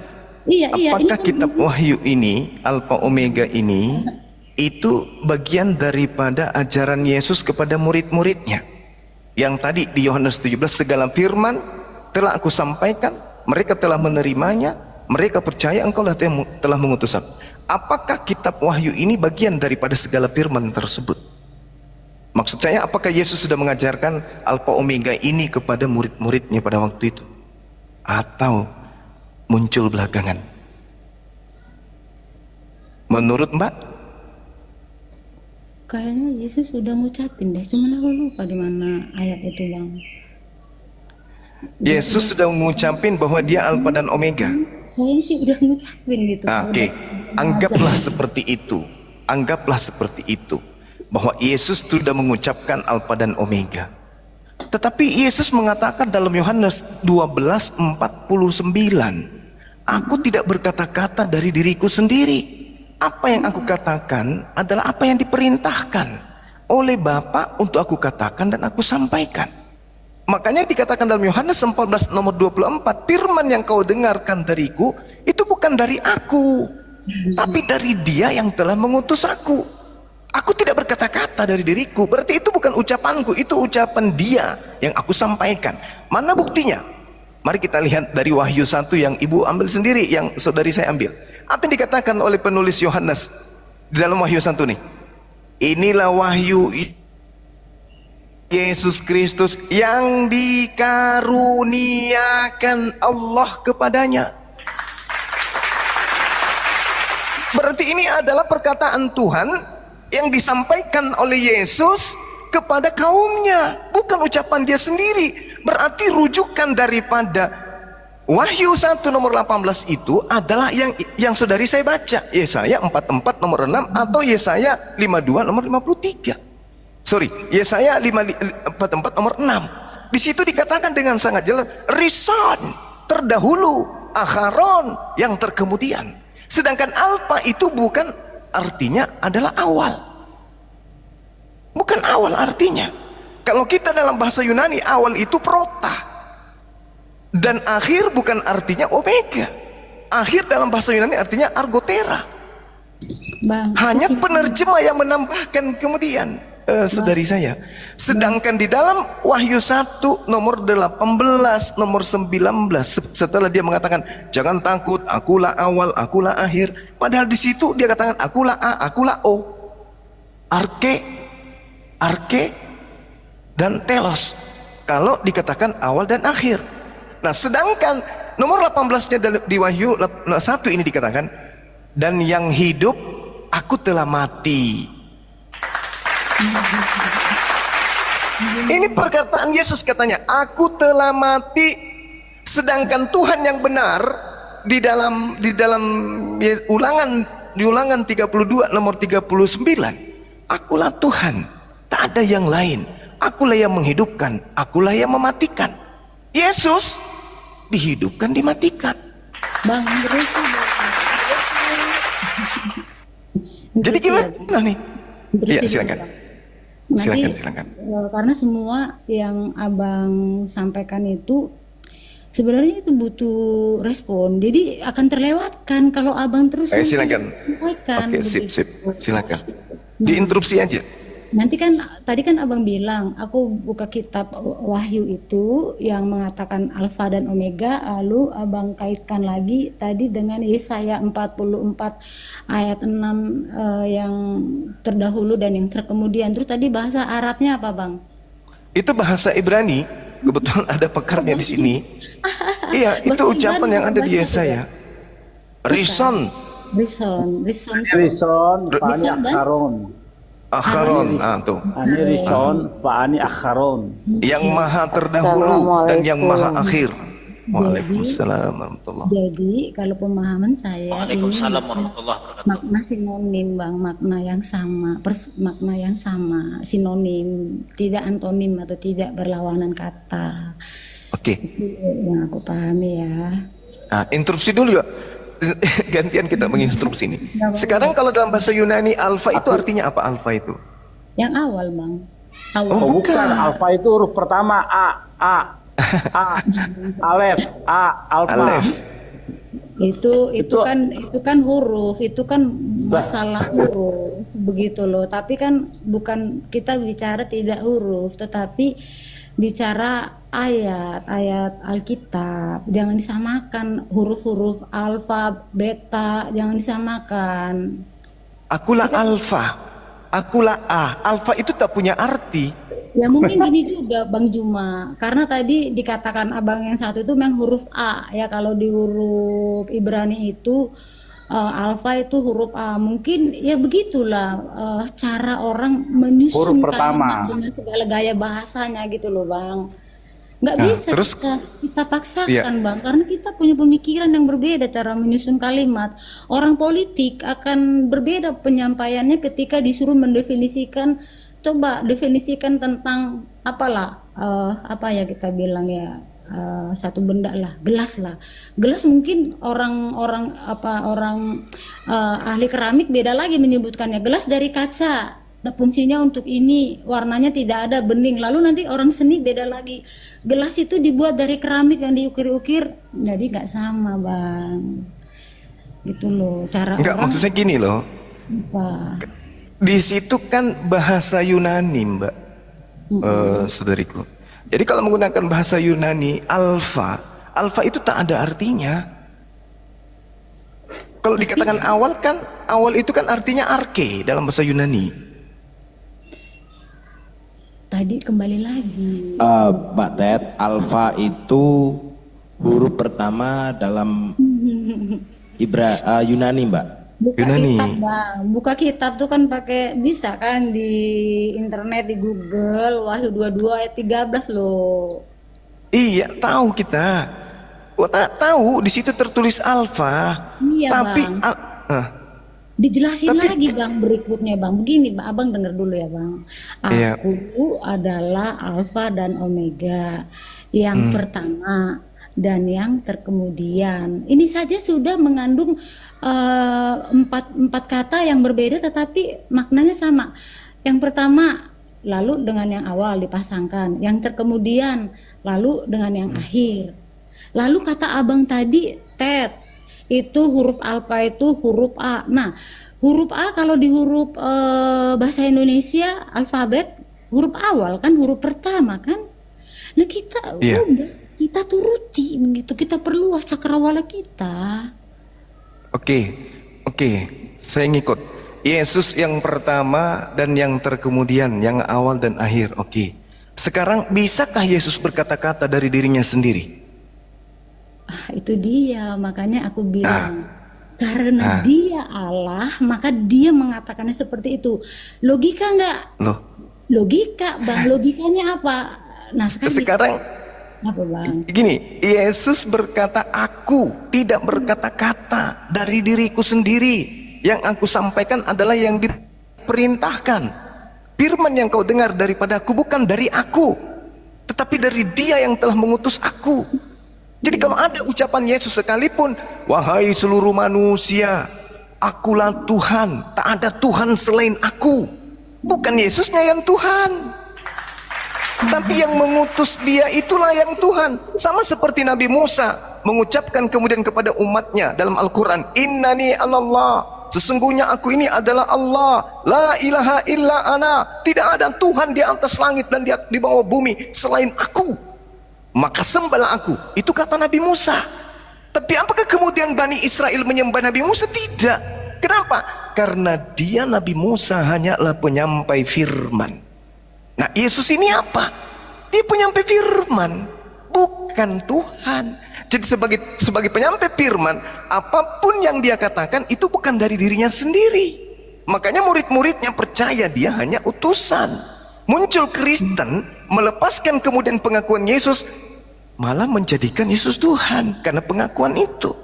Iya. Apakah kitab Wahyu ini, Alfa Omega ini, itu bagian daripada ajaran Yesus kepada murid-muridnya? Yang tadi di Yohanes 17, segala firman telah aku sampaikan, mereka telah menerimanya, mereka percaya engkau telah mengutus aku. Apakah kitab Wahyu ini bagian daripada segala firman tersebut? Maksud saya, apakah Yesus sudah mengajarkan Alfa Omega ini kepada murid-muridnya pada waktu itu? Atau muncul belakangan? Menurut Mbak? Kayaknya Yesus sudah ngucapin deh, cuman aku lupa di mana ayat itu Bang. Yesus sudah mengucapin bahwa dia Alfa dan Omega. Kayaknya sih udah ngucapin gitu. Oke, anggaplah seperti itu. Anggaplah seperti itu, bahwa Yesus sudah mengucapkan Alfa dan Omega. Tetapi Yesus mengatakan dalam Yohanes 12:49, aku tidak berkata-kata dari diriku sendiri. Apa yang aku katakan adalah apa yang diperintahkan oleh Bapa untuk aku katakan dan aku sampaikan. Makanya dikatakan dalam Yohanes 14 nomor 24, firman yang kau dengarkan dariku itu bukan dari aku, tapi dari Dia yang telah mengutus aku. Aku tidak berkata-kata dari diriku, berarti itu bukan ucapanku, itu ucapan Dia yang aku sampaikan. Mana buktinya? Mari kita lihat dari Wahyu 1 yang ibu ambil sendiri, yang saudari saya ambil. Apa yang dikatakan oleh penulis Yohanes di dalam Wahyu 1 nih? Inilah wahyu Yesus Kristus yang dikaruniakan Allah kepadanya. Berarti ini adalah perkataan Tuhan yang disampaikan oleh Yesus kepada kaumnya, bukan ucapan dia sendiri. Berarti rujukan daripada Wahyu 1 nomor 18 itu adalah yang saudari saya baca, Yesaya 44 nomor 6 atau Yesaya 52 nomor 53. Sorry, Yesaya 44 nomor 6. Di situ dikatakan dengan sangat jelas, Rison terdahulu, Akharon yang terkemudian. Sedangkan Alfa itu bukan artinya adalah awal. Bukan awal artinya. Kalau kita dalam bahasa Yunani, awal itu prota. Dan akhir bukan artinya omega. Akhir dalam bahasa Yunani artinya argotera. Bang, Hanya penerjemah yang menambahkan kemudian, saudari saya. Sedangkan di dalam Wahyu 1 nomor 18 nomor 19, setelah dia mengatakan jangan takut, akulah awal, akulah akhir, padahal di situ dia katakan akulah A, akulah O, arke dan telos. Kalau dikatakan awal dan akhir. Nah, sedangkan nomor 18-nya di Wahyu 1 ini dikatakan, dan yang hidup aku telah mati. Ini perkataan Yesus, katanya aku telah mati. Sedangkan Tuhan yang benar di dalam ulangan 32 nomor 39, akulah Tuhan, tak ada yang lain, akulah yang menghidupkan, akulah yang mematikan. Yesus dihidupkan, dimatikan. Bang, Jadi gimana nih? Iya, silakan. Nanti, Silakan. karena semua yang abang sampaikan itu sebenarnya itu butuh respon, jadi akan terlewatkan kalau abang terus Silakan. Oke, sip. Silakan. Diinterupsi aja. Nanti kan tadi kan abang bilang aku buka kitab Wahyu itu yang mengatakan Alfa dan Omega, lalu abang kaitkan lagi tadi dengan Yesaya 44 ayat 6 yang terdahulu dan yang terkemudian. Terus tadi bahasa Arabnya apa, Bang? Itu bahasa Ibrani. Kebetulan ada pekarnya di sini. Iya, itu ucapan yang ada di Yesaya. Rison, Akharon, tuh. Ani Rison, Fa'ani Akharon. Yang maha terdahulu dan yang maha akhir. Waalaikumsalam warahmatullahi. Jadi kalau pemahaman saya Waalaikumsalam ini warahmatullahi wabarakatuh. makna sinonim, Bang, makna yang sama, makna yang sama, sinonim, tidak antonim atau tidak berlawanan kata. Oke. Itu yang aku pahami ya. Interupsi dulu ya. Gantian kita menginstruksi ini. Sekarang kalau dalam bahasa Yunani alfa itu artinya apa? Alfa itu Yang awal, Bang. Awal. Oh, Bukan, alfa itu huruf pertama A, alef, alfa. Alef. Itu kan huruf, itu kan masalah huruf begitu loh. Tapi kan bukan kita bicara tidak huruf, tetapi bicara ayat Alkitab. Jangan disamakan huruf-huruf alfa, beta, jangan disamakan. Akulah alfa, akulah A. Alfa itu tak punya arti. Ya mungkin gini juga Bang Juma, karena tadi dikatakan abang yang satu itu memang huruf A ya, kalau di huruf Ibrani itu alfa itu huruf A, mungkin ya begitulah cara orang menyusun kalimat dengan segala gaya bahasanya gitu loh Bang. Nggak bisa terus, kita paksakan Bang, karena kita punya pemikiran yang berbeda cara menyusun kalimat. Orang politik akan berbeda penyampaiannya ketika disuruh mendefinisikan. Coba definisikan tentang apalah apa ya kita bilang ya, satu benda lah, gelas mungkin orang ahli keramik beda lagi menyebutkannya, gelas dari kaca fungsinya untuk ini, warnanya tidak ada, bening. Lalu nanti orang seni beda lagi. Gelas itu dibuat dari keramik yang diukir-ukir, jadi nggak sama, Bang. Gitu loh, cara Enggak, orang maksud saya gini loh. apa? Di situ kan bahasa Yunani, Mbak, saudariku. Jadi kalau menggunakan bahasa Yunani, alfa itu tak ada artinya. Kalau dikatakan awal kan, awal itu kan artinya arke dalam bahasa Yunani. Tadi kembali lagi. Pak Ted, alfa itu huruf pertama dalam Yunani, Mbak. Buka Yunani. kitab, Bang. Buka kitab tuh kan pakai, bisa kan di internet, di Google, Wahyu 22 ayat 13 loh. Iya, tahu kita. Tahu di situ tertulis alfa. Iya, Tapi Bang. Dijelasin lagi, Bang, berikutnya, Bang. Begini, Bang, Abang dengar dulu ya, Bang. Iya. Aku adalah Alfa dan Omega, yang pertama dan yang terkemudian. Ini saja sudah mengandung empat kata yang berbeda, tetapi maknanya sama. Yang pertama, lalu dengan yang awal dipasangkan. Yang terkemudian, lalu dengan yang akhir. Lalu kata Abang tadi, Ted, itu huruf alfa itu huruf A. Nah, huruf A kalau di huruf bahasa Indonesia alfabet, huruf awal kan huruf pertama kan. Nah, kita Iya. udah kita turuti begitu, kita perluas cakrawala kita. Oke, saya ngikut. Yesus yang pertama dan yang terkemudian, yang awal dan akhir. Oke. Sekarang bisakah Yesus berkata-kata dari dirinya sendiri? Itu dia, makanya aku bilang karena dia Allah, maka dia mengatakannya seperti itu. Logika enggak? Loh, Logika, Bang. Logikanya apa? Nah, sekarang apa, Bang? gini, Yesus berkata aku, tidak berkata-kata dari diriku sendiri. Yang aku sampaikan adalah yang diperintahkan. Firman yang kau dengar daripada aku bukan dari aku, tetapi dari Dia yang telah mengutus aku. Jadi kalau ada ucapan Yesus sekalipun, wahai seluruh manusia, akulah Tuhan, tak ada Tuhan selain aku. Bukan Yesusnya yang Tuhan, tapi yang mengutus Dia itulah yang Tuhan. Sama seperti Nabi Musa mengucapkan kemudian kepada umatnya dalam Al-Quran, innani anallah, sesungguhnya aku ini adalah Allah, la ilaha illa ana, tidak ada Tuhan di atas langit dan di bawah bumi selain aku, maka sembahlah aku. Itu kata Nabi Musa. Tapi apakah kemudian Bani Israel menyembah Nabi Musa? Tidak. Kenapa? Karena dia, Nabi Musa, hanyalah penyampai firman. Nah, Yesus ini apa? Dia penyampai firman, bukan Tuhan. Jadi sebagai penyampai firman, apapun yang dia katakan itu bukan dari dirinya sendiri. Makanya murid-muridnya percaya dia hanya utusan. Muncul Kristen melepaskan kemudian pengakuan Yesus, malah menjadikan Yesus Tuhan karena pengakuan itu.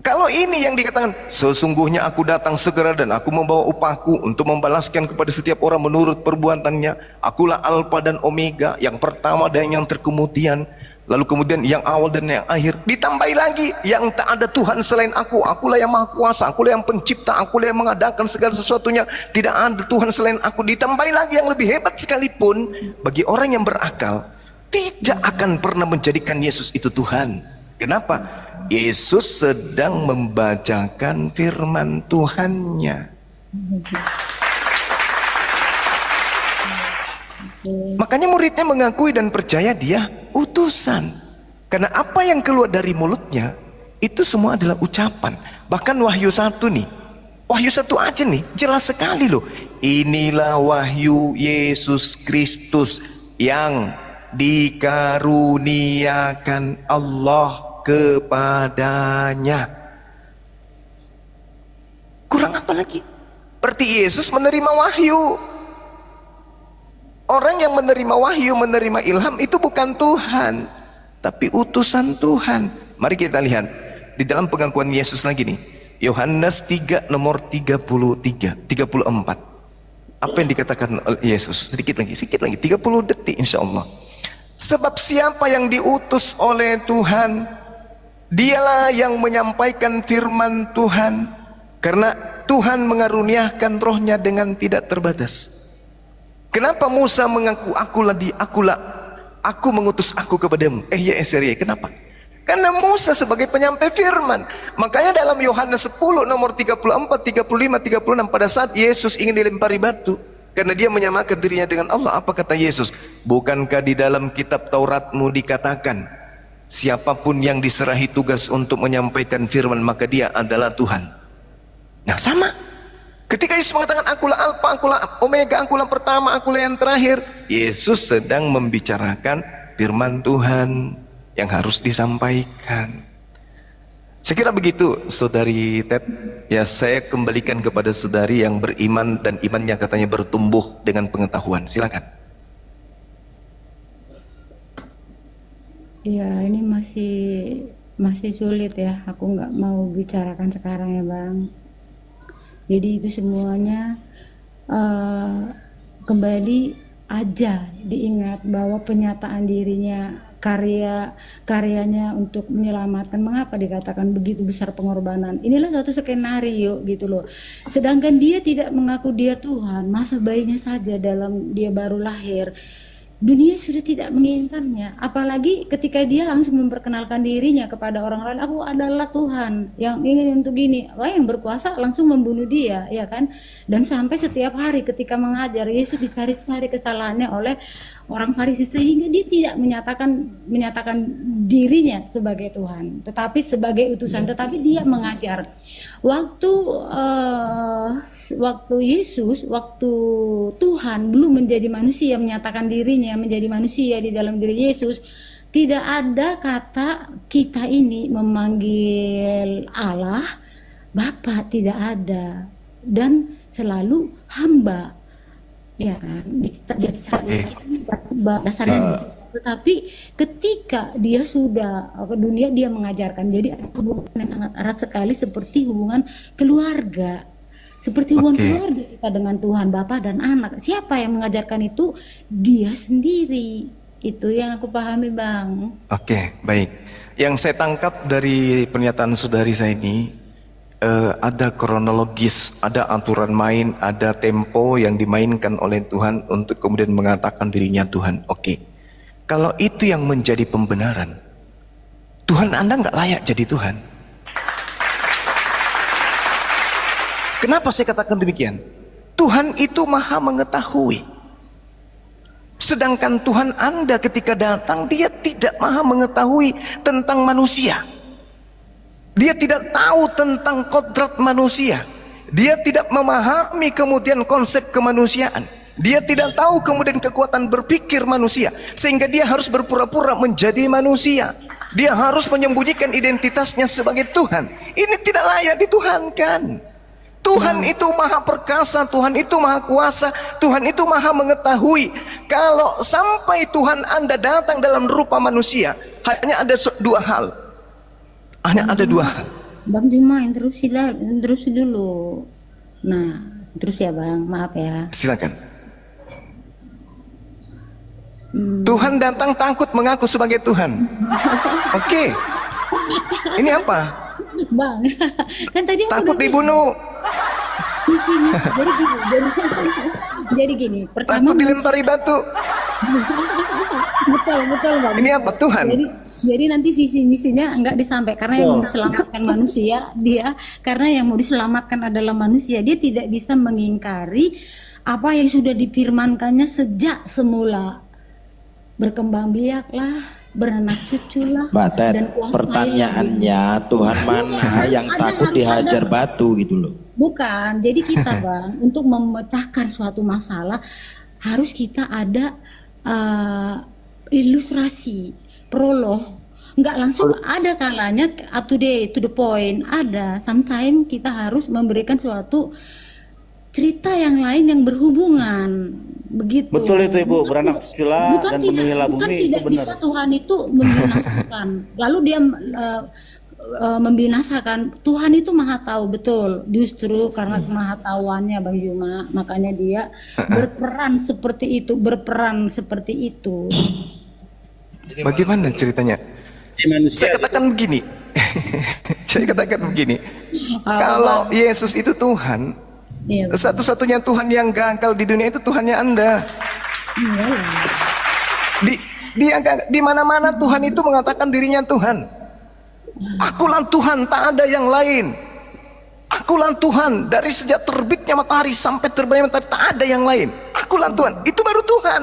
Kalau ini yang dikatakan, sesungguhnya aku datang segera dan aku membawa upahku untuk membalaskan kepada setiap orang menurut perbuatannya. Akulah Alfa dan Omega, yang pertama dan yang terkemudian, lalu kemudian yang awal dan yang akhir. Ditambahi lagi, yang tak ada Tuhan selain aku. Akulah yang maha kuasa, akulah yang pencipta, akulah yang mengadakan segala sesuatunya. Tidak ada Tuhan selain aku. Ditambahi lagi yang lebih hebat sekalipun, bagi orang yang berakal, tidak akan pernah menjadikan Yesus itu Tuhan. Kenapa? Yesus sedang membacakan firman Tuhannya. Makanya muridnya mengakui dan percaya dia utusan. Karena apa yang keluar dari mulutnya itu semua adalah ucapan. Bahkan Wahyu 1 nih, Wahyu 1 aja nih jelas sekali loh. Inilah wahyu Yesus Kristus yang dikaruniakan Allah kepadanya. Kurang apa lagi? Berarti Yesus menerima wahyu. Orang yang menerima wahyu, menerima ilham itu bukan Tuhan, tapi utusan Tuhan. Mari kita lihat di dalam pengakuan Yesus lagi nih, Yohanes 3 nomor 34. Apa yang dikatakan oleh Yesus? Sedikit lagi 30 detik insya Allah. Sebab siapa yang diutus oleh Tuhan, dialah yang menyampaikan firman Tuhan. Karena Tuhan mengaruniakan rohnya dengan tidak terbatas. Kenapa Musa mengaku aku mengutus aku kepadamu? Kenapa? Karena Musa sebagai penyampai firman. Makanya dalam Yohanes 10 nomor 34, 35, 36 pada saat Yesus ingin dilempari batu karena dia menyamakan dirinya dengan Allah, apa kata Yesus? Bukankah di dalam kitab Tauratmu dikatakan siapapun yang diserahi tugas untuk menyampaikan firman maka dia adalah Tuhan. Nah sama, ketika Yesus mengatakan akulah Alfa, akulah Omega, akulah pertama, akulah yang terakhir, Yesus sedang membicarakan firman Tuhan yang harus disampaikan. Saya kira begitu Saudari Ted. Ya, saya kembalikan kepada saudari yang beriman dan imannya katanya bertumbuh dengan pengetahuan. Silakan. Ya, ini masih sulit ya. Aku nggak mau bicarakan sekarang ya, Bang. Jadi itu semuanya kembali aja diingat bahwa penyataan dirinya, karyanya untuk menyelamatkan. Mengapa dikatakan begitu besar pengorbanan? Inilah suatu skenario gitu loh. Sedangkan dia tidak mengaku dia Tuhan, masa bayinya saja dalam dia baru lahir, dunia sudah tidak menginginkannya. Apalagi ketika dia langsung memperkenalkan dirinya kepada orang lain, aku adalah Tuhan yang ini untuk gini. Wah, yang berkuasa langsung membunuh dia, ya kan? Dan sampai setiap hari ketika mengajar, Yesus dicari-cari kesalahannya oleh orang Farisi sehingga dia tidak menyatakan dirinya sebagai Tuhan, tetapi sebagai utusan. Tetapi dia mengajar. Waktu Tuhan belum menjadi manusia, menyatakan dirinya menjadi manusia di dalam diri Yesus, tidak ada kata kita ini memanggil Allah Bapa, tidak ada, dan selalu hamba, ya kan, dasarnya. Tetapi ketika dia sudah ke dunia, dia mengajarkan. Jadi ada hubungan yang sangat erat sekali, seperti hubungan keluarga. Seperti hubungan keluarga kita dengan Tuhan, Bapa dan Anak. Siapa yang mengajarkan itu? Dia sendiri. Itu yang aku pahami, Bang. Oke, baik. Yang saya tangkap dari pernyataan saudari saya ini, ada kronologis, ada aturan main, ada tempo yang dimainkan oleh Tuhan untuk kemudian mengatakan dirinya Tuhan. Oke. Kalau itu yang menjadi pembenaran, Tuhan Anda nggak layak jadi Tuhan. Kenapa saya katakan demikian? Tuhan itu maha mengetahui. Sedangkan Tuhan Anda ketika datang, dia tidak maha mengetahui tentang manusia. Dia tidak tahu tentang kodrat manusia. Dia tidak memahami kemudian konsep kemanusiaan. Dia tidak tahu kemudian kekuatan berpikir manusia, sehingga dia harus berpura-pura menjadi manusia. Dia harus menyembunyikan identitasnya sebagai Tuhan. Ini tidak layak dituhankan. Tuhan itu maha perkasa, Tuhan itu maha kuasa, Tuhan itu maha mengetahui. Kalau sampai Tuhan Anda datang dalam rupa manusia, hanya ada dua hal. Bang Juma, interupsi dulu. Nah, terus ya Bang, maaf ya. Silakan. Tuhan datang takut mengaku sebagai Tuhan. Oke. Ini apa? Bang, kan tadi aku takut dibunuh. Jadi gini, pertama takut dilempari batu. betul Bang. Ini apa Tuhan? Jadi nanti visi misinya enggak disampaikan, karena yang mau diselamatkan manusia dia, karena yang mau diselamatkan adalah manusia. Dia tidak bisa mengingkari apa yang sudah difirmankannya sejak semula. Berkembang biaklah, beranak cuculah. Mbak Ted, pertanyaannya Tuhan mana yang takut dihajar batu gitu loh? Bukan, jadi kita Bang, untuk memecahkan suatu masalah harus kita ada ilustrasi, prolog. Nggak langsung ada kalanya up to the point. Ada, sometimes kita harus memberikan suatu cerita yang lain yang berhubungan, begitu. Betul itu Ibu, beranak cuculah dan penuhilah bumi. Bukan tidak bisa Tuhan itu membinasakan, lalu dia membinasakan. Tuhan itu maha tahu, betul. Justru karena kemahatauannya Bang Juma, makanya dia berperan seperti itu. Bagaimana ceritanya? Saya katakan begini. Saya katakan begini, Apa, kalau Bang? Yesus itu Tuhan, Iya, Bang. satu-satunya Tuhan yang gagal di dunia itu Tuhannya Anda. Iya, Bang. Di mana-mana Tuhan itu mengatakan dirinya Tuhan. Akulah Tuhan, tak ada yang lain. Akulah Tuhan, dari sejak terbitnya matahari sampai terbitnya matahari tak ada yang lain. Akulah Tuhan, itu baru Tuhan.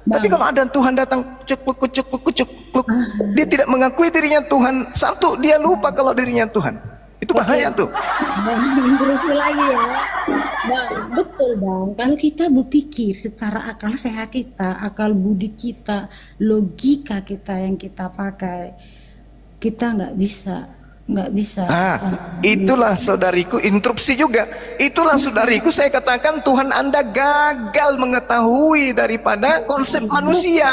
Tapi kalau ada Tuhan datang kucuk, dia tidak mengakui dirinya Tuhan. Satu, dia lupa kalau dirinya Tuhan. Itu bahaya tuh. Bang, berusul lagi ya. Bang, betul Bang. Kalau kita berpikir secara akal sehat kita, akal budi kita, logika kita yang kita pakai, kita nggak bisa. Itulah saudariku, interupsi juga. Itulah saudariku, saya katakan Tuhan Anda gagal mengetahui daripada konsep manusia.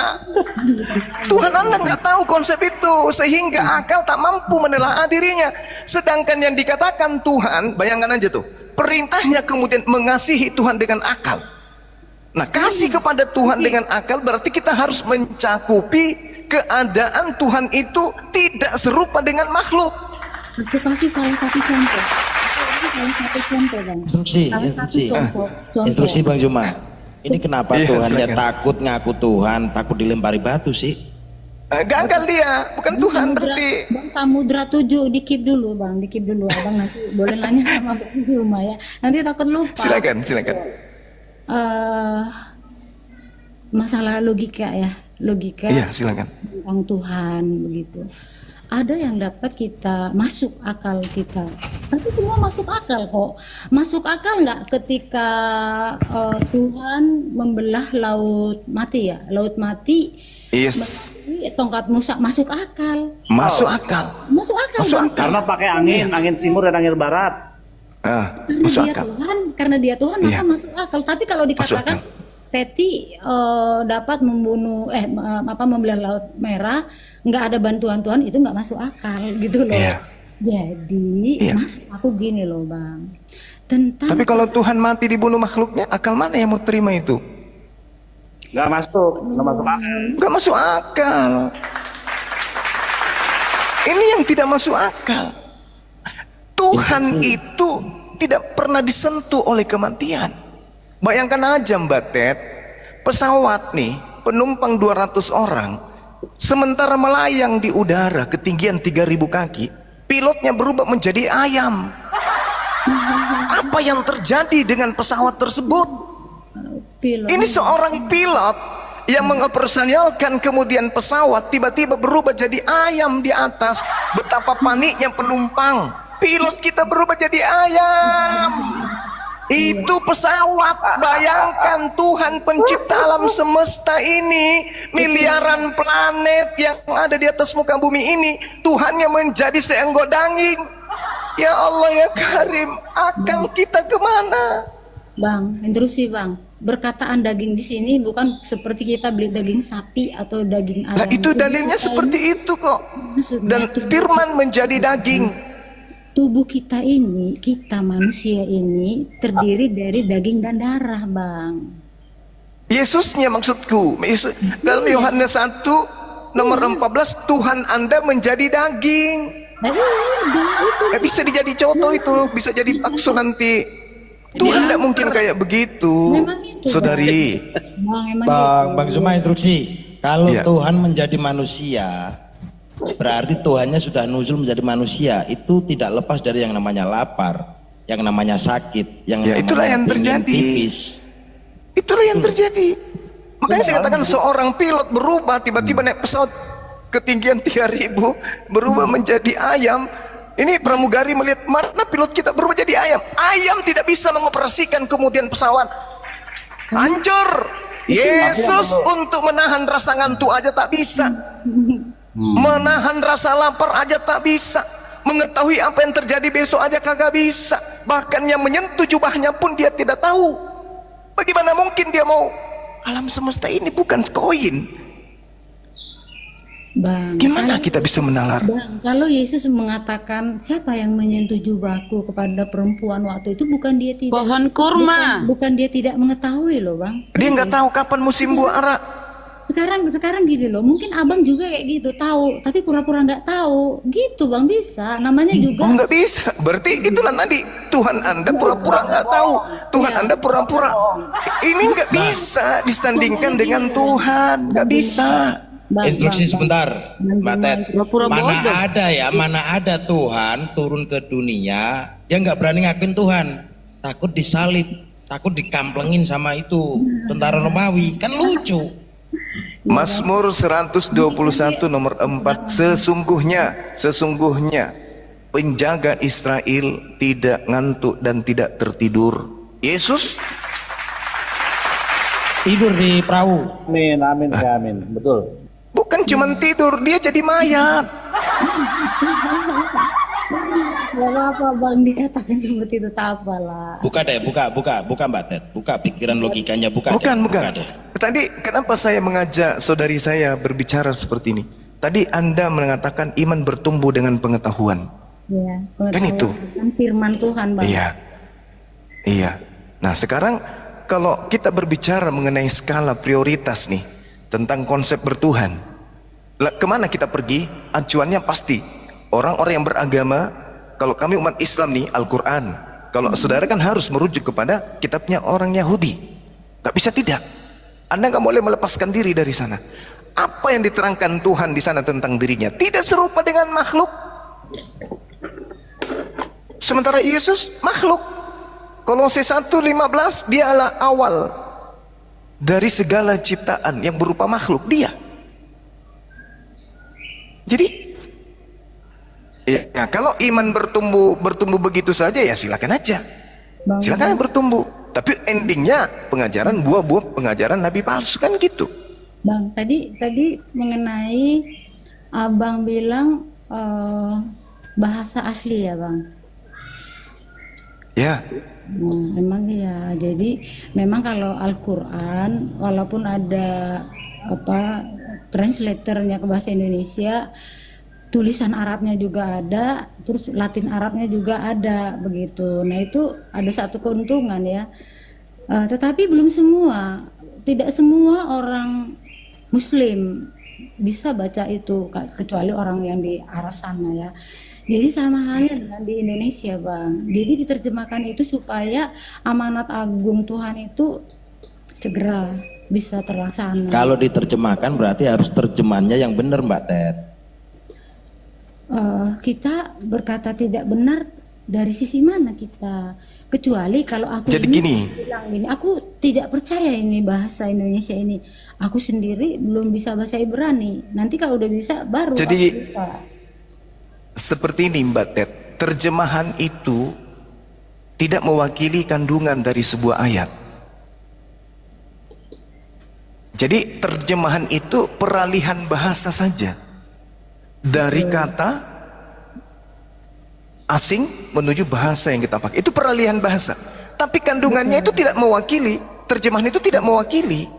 Tuhan Anda nggak tahu konsep itu, sehingga akal tak mampu menelaah dirinya. Sedangkan yang dikatakan Tuhan, bayangkan aja tuh, perintahnya kemudian mengasihi Tuhan dengan akal. Nah, kasih kepada Tuhan dengan akal berarti kita harus mencakupi keadaan Tuhan itu tidak serupa dengan makhluk. Aku kasih salah satu contoh. Bang. Instruksi Bang Juma. Ini kenapa Iya, Tuhannya silakan. takut ngaku Tuhan, takut dilempari batu sih? Gagal dia, bukan Tuhan berarti. Bang Samudra 7 dikip dulu Bang, Abang nanti boleh nanya sama Bang Zuma ya. Nanti takut lupa. Silakan. Masalah logika ya, Iya, silakan. tentang Tuhan begitu. Ada yang dapat kita masuk akal kita, tapi semua masuk akal kok. Masuk akal nggak ketika Tuhan membelah laut mati ya, laut mati. Yes. Tongkat Musa masuk akal. Masuk akal. Masuk akal. Masuk Bang. akal. Karena pakai angin timur dan angin barat. Masuk akal. Karena dia Tuhan maka Iya. masuk akal. Tapi kalau dikatakan Masuk Teti dapat membelah laut merah, nggak ada bantuan Tuhan, itu nggak masuk akal gitu loh. Iya. Jadi Iya. maksud aku gini loh Bang, tentang Tapi kalau Tuhan mati dibunuh makhluknya, akal mana yang mau terima itu? Nggak masuk akal. Gak masuk akal. Ini yang tidak masuk akal. Tuhan itu tidak pernah disentuh oleh kematian. Bayangkan aja Mbak Ted, pesawat nih penumpang 200 orang, sementara melayang di udara ketinggian 3000 kaki, pilotnya berubah menjadi ayam. Apa yang terjadi dengan pesawat tersebut? pilot. Ini seorang pilot yang mengoperasionalkan kemudian pesawat tiba-tiba berubah jadi ayam di atas. Betapa paniknya penumpang. Pilot kita berubah jadi ayam. Itu pesawat. Bayangkan Tuhan pencipta alam semesta ini, miliaran planet yang ada di atas muka bumi ini, Tuhannya menjadi seenggot daging. Ya Allah ya Karim, akal kita kemana? Bang, interupsi Bang. Berkataan daging di sini bukan seperti kita beli daging sapi atau daging ayam. Nah itu dalilnya seperti itu kok. Dan firman menjadi daging. Tubuh kita ini, kita manusia ini terdiri dari daging dan darah, Bang. Yesusnya maksudku. Dalam Yohanes 1 nomor 14, Tuhan Anda menjadi daging. Itu Bisa dijadi contoh itu, bisa jadi bakso nanti. Tuhan tidak mungkin kayak begitu, memang itu, saudari. Bang, emang Bang Zuma instruksi. Kalau Iya. Tuhan menjadi manusia, berarti Tuhannya sudah nuzul menjadi manusia. Itu tidak lepas dari yang namanya lapar, yang namanya sakit, yang Ya, namanya itulah yang pingin terjadi. pipis. Itulah yang terjadi. Makanya saya katakan seorang pilot berubah tiba-tiba naik pesawat ketinggian 3000 berubah menjadi ayam. Ini pramugari melihat mana pilot kita berubah jadi ayam. Ayam tidak bisa mengoperasikan kemudian pesawat. Hancur. Yesus untuk menahan rasa ngantuk aja tak bisa. Menahan rasa lapar aja tak bisa. Mengetahui apa yang terjadi besok aja kagak bisa. Bahkan yang menyentuh jubahnya pun dia tidak tahu. Bagaimana mungkin dia mau? Alam semesta ini bukan koin. Bang, Gimana kita bisa menalar? Bang, kalau Yesus mengatakan siapa yang menyentuh jubahku kepada perempuan waktu itu, bukan dia tidak Pohon kurma. bukan dia tidak mengetahui loh Bang. Dia nggak tahu kapan musim buah ara. sekarang gini loh, mungkin abang juga kayak gitu, tahu tapi pura-pura nggak tahu gitu bang, bisa namanya juga. Oh nggak bisa, berarti itulah tadi Tuhan Anda pura-pura nggak tahu, Tuhan Anda pura-pura. Ini nggak bisa disandingkan dengan Tuhan, nggak bisa. Instruksi sebentar, Mbak Ted. Pura-pura Mana bodoh. ada ya, mana ada Tuhan turun ke dunia, dia nggak berani ngakuin Tuhan, takut disalib, takut dikamplengin sama itu tentara Romawi, kan lucu. Mazmur 121 nomor 4, sesungguhnya penjaga Israel tidak ngantuk dan tidak tertidur. Yesus Tidur di perahu. Amin, amin, ya, amin. Betul. bukan cuman tidur, dia jadi mayat. Gak apa-apa bang dikatakan seperti itu, tak apalah. Buka deh, buka Mbak Ted, buka pikiran logikanya, buka Bukan. deh. Tadi kenapa saya mengajak saudari saya berbicara seperti ini? Tadi Anda mengatakan iman bertumbuh dengan pengetahuan. Ya, Kan itu. kan firman Tuhan bang. Iya. Nah sekarang kalau kita berbicara mengenai skala prioritas nih tentang konsep bertuhan, kemana kita pergi? Acuannya pasti orang-orang yang beragama. Kalau kami umat Islam nih, Al-Quran. Kalau saudara kan harus merujuk kepada kitabnya orang Yahudi. Gak bisa tidak. Anda gak boleh melepaskan diri dari sana. Apa yang diterangkan Tuhan di sana tentang dirinya tidak serupa dengan makhluk. Sementara Yesus makhluk. Kolose 1:15, dialah awal dari segala ciptaan yang berupa makhluk, dia. Jadi ya, kalau iman bertumbuh begitu saja ya silakan aja. Silakan bertumbuh. Tapi endingnya pengajaran buah-buah pengajaran nabi palsu kan gitu. Bang, tadi mengenai abang bilang bahasa asli ya bang. Ya. Nah, emang ya. Jadi memang kalau Al-Quran walaupun ada translatornya ke bahasa Indonesia, tulisan Arabnya juga ada, terus Latin Arabnya juga ada begitu. Nah itu ada satu keuntungan ya. Tetapi tidak semua orang Muslim bisa baca itu, kecuali orang yang di arah sana ya. Jadi sama halnya dengan di Indonesia bang. Jadi diterjemahkan itu supaya amanat agung Tuhan itu segera bisa terlaksana. Kalau diterjemahkan berarti harus terjemahannya yang benar Mbak Ted. Kita berkata tidak benar dari sisi mana kita, kecuali kalau aku Jadi bilang gini, aku tidak percaya ini bahasa Indonesia ini, aku sendiri belum bisa bahasa Ibrani, nanti kalau udah bisa baru Jadi aku bisa. Seperti ini Mbak Ted, terjemahan itu tidak mewakili kandungan dari sebuah ayat. Jadi terjemahan itu peralihan bahasa saja, dari kata asing menuju bahasa yang kita pakai. Itu peralihan bahasa, tapi kandungannya itu tidak mewakili. Terjemahan itu tidak mewakili.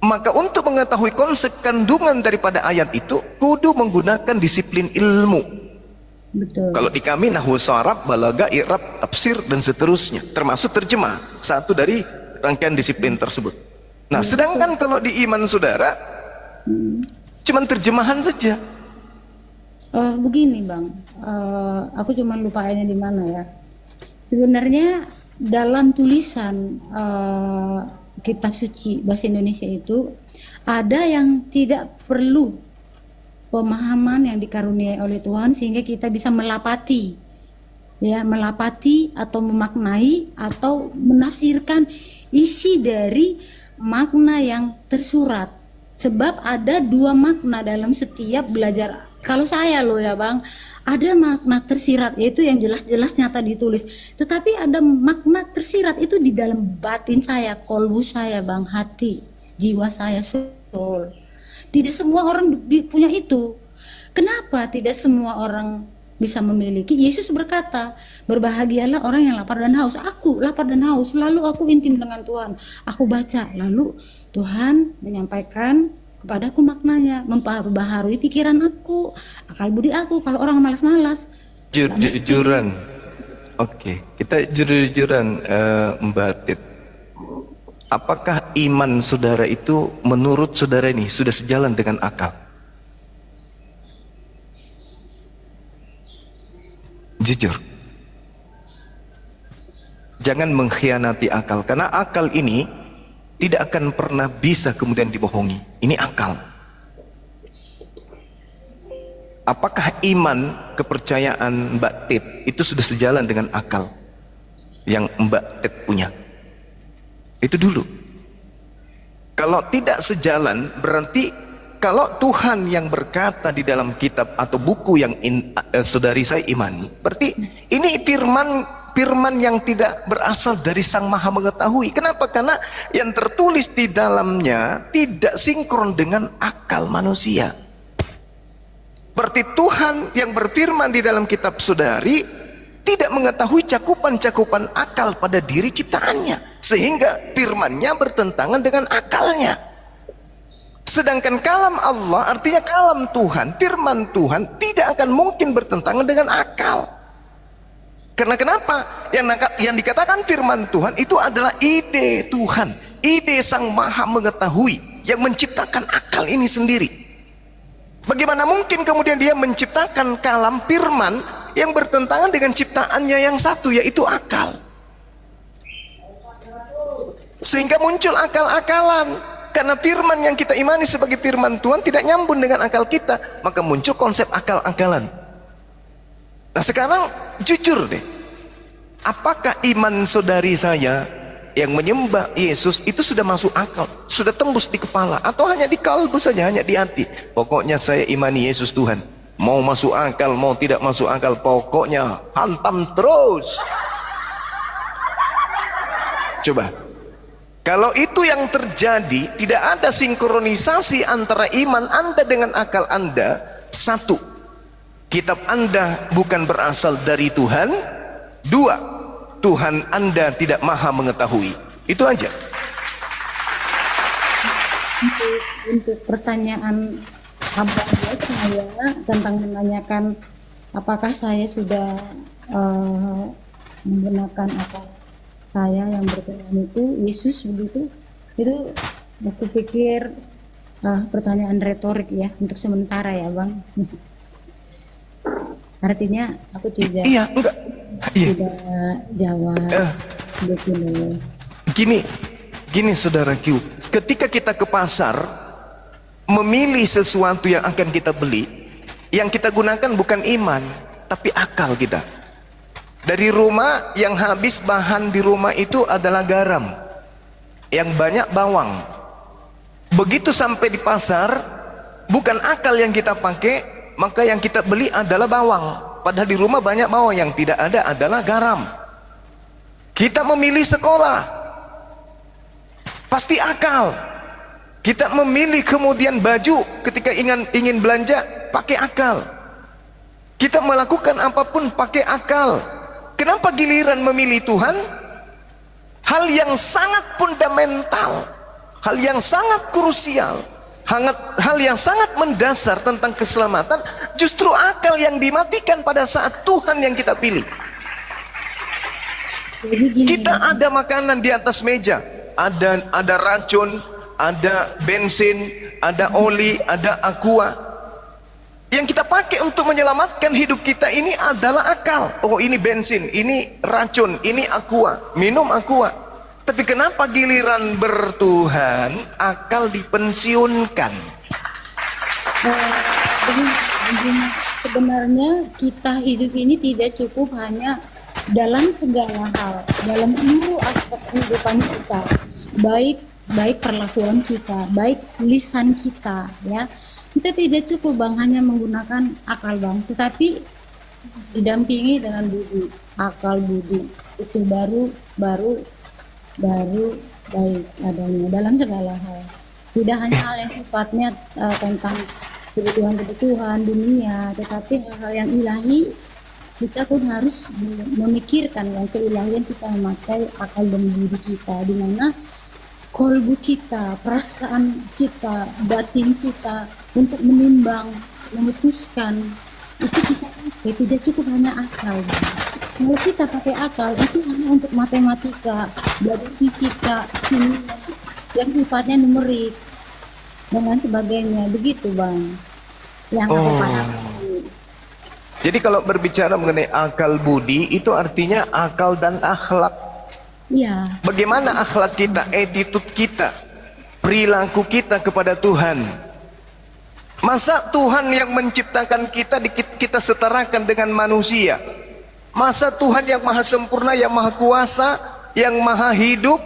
Maka untuk mengetahui konsep kandungan daripada ayat itu kudu menggunakan disiplin ilmu. Betul. Kalau di kami nahwu sharaf, balaga, i'rab, tafsir dan seterusnya, termasuk terjemah, satu dari rangkaian disiplin tersebut. Nah, sedangkan kalau di iman saudara cuman terjemahan saja. Begini bang, aku cuma lupainnya di mana ya. Sebenarnya dalam tulisan kitab suci bahasa Indonesia itu ada yang tidak perlu pemahaman yang dikaruniai oleh Tuhan sehingga kita bisa melapati atau memaknai atau menafsirkan isi dari makna yang tersurat. Sebab ada dua makna dalam setiap belajar. Kalau saya loh ya bang, ada makna tersirat yaitu yang jelas-jelas nyata ditulis, tetapi ada makna tersirat itu di dalam batin saya, kolbu saya bang, hati, jiwa saya, soul. Tidak semua orang punya itu. Kenapa tidak semua orang bisa memiliki? Yesus berkata, berbahagialah orang yang lapar dan haus. Aku lapar dan haus, lalu aku intim dengan Tuhan. Aku baca, lalu Tuhan menyampaikan kepadaku maknanya, memperbaharui pikiran aku, akal budi aku. Kalau orang malas-malas, Jujuran. Oke, kita jujur-jujuran Mbak Tit. apakah iman saudara itu menurut saudara ini sudah sejalan dengan akal? Jujur, jangan mengkhianati akal, karena akal ini tidak akan pernah bisa kemudian dibohongi. Ini akal. Apakah iman, kepercayaan Mbak Tit itu sudah sejalan dengan akal yang Mbak Tit punya? Itu dulu. Kalau tidak sejalan, berarti kalau Tuhan yang berkata di dalam kitab atau buku yang saudari saya imani, berarti ini firman yang tidak berasal dari Sang Maha Mengetahui. Kenapa? Karena yang tertulis di dalamnya tidak sinkron dengan akal manusia. Berarti Tuhan yang berfirman di dalam kitab saudari tidak mengetahui cakupan-cakupan akal pada diri ciptaannya, sehingga firmannya bertentangan dengan akalnya. Sedangkan kalam Allah, artinya kalam Tuhan, firman Tuhan, tidak akan mungkin bertentangan dengan akal. Karena kenapa? Yang dikatakan firman Tuhan itu adalah ide Tuhan, ide Sang Maha Mengetahui yang menciptakan akal ini sendiri. Bagaimana mungkin kemudian dia menciptakan kalam firman yang bertentangan dengan ciptaannya yang satu, yaitu akal? Sehingga muncul akal-akalan. Karena firman yang kita imani sebagai firman Tuhan tidak nyambung dengan akal kita, maka muncul konsep akal-akalan. Nah sekarang jujur deh, apakah iman saudari saya yang menyembah Yesus itu sudah masuk akal, sudah tembus di kepala, atau hanya di kalbu saja, hanya di hati? Pokoknya saya imani Yesus Tuhan, mau masuk akal mau tidak masuk akal, pokoknya hantam terus. Coba, kalau itu yang terjadi, tidak ada sinkronisasi antara iman Anda dengan akal Anda. Satu, kitab Anda bukan berasal dari Tuhan. Dua, Tuhan Anda tidak maha mengetahui. Itu aja. Untuk pertanyaan abang saya tentang menanyakan apakah saya sudah menggunakan akal saya yang berkenan itu Yesus begitu, itu aku pikir pertanyaan retorik ya untuk sementara ya bang. Artinya aku tidak tidak jawab begitu. Gini saudaraku, ketika kita ke pasar memilih sesuatu yang akan kita beli, yang kita gunakan bukan iman tapi akal kita. Dari rumah yang habis bahan di rumah itu adalah garam, yang banyak bawang. Begitu sampai di pasar, bukan akal yang kita pakai, maka yang kita beli adalah bawang. Padahal di rumah banyak bawang, yang tidak ada adalah garam. Kita memilih sekolah, pasti akal. Kita memilih kemudian baju ketika ingin belanja, pakai akal. Kita melakukan apapun pakai akal. Kenapa giliran memilih Tuhan? Hal yang sangat fundamental, hal yang sangat krusial, hal yang sangat mendasar tentang keselamatan, justru akal yang dimatikan pada saat Tuhan yang kita pilih. Kita ada makanan di atas meja, ada racun, ada bensin, ada oli, ada aqua. Yang kita pakai untuk menyelamatkan hidup kita ini adalah akal. Oh ini bensin, ini racun, ini aqua, minum aqua. Tapi kenapa giliran bertuhan akal dipensiunkan? Sebenarnya kita hidup ini tidak cukup hanya dalam segala hal, dalam seluruh aspek kehidupan kita, baik perlakuan kita, baik lisan kita, ya. Kita tidak cukup bang hanya menggunakan akal bang, tetapi didampingi dengan budi, akal budi itu baru baik adanya dalam segala hal. Tidak hanya hal yang sifatnya tentang kebutuhan dunia, tetapi hal-hal yang ilahi. Kita pun harus memikirkan yang keilahian, kita memakai akal dan budi kita, di mana kolbu kita, perasaan kita, batin kita untuk menimbang, memutuskan, itu kita pakai, tidak cukup hanya akal. Kalau kita pakai akal itu hanya untuk matematika, belajar fisika, kimia, yang sifatnya numerik dan lain sebagainya. Begitu Bang. Yang aku pahami. Jadi kalau berbicara mengenai akal budi itu artinya akal dan akhlak. Iya. Bagaimana akhlak kita, attitude kita, perilaku kita kepada Tuhan. Masa Tuhan yang menciptakan kita kita setarakan dengan manusia? Masa Tuhan yang maha sempurna, yang maha kuasa, yang maha hidup,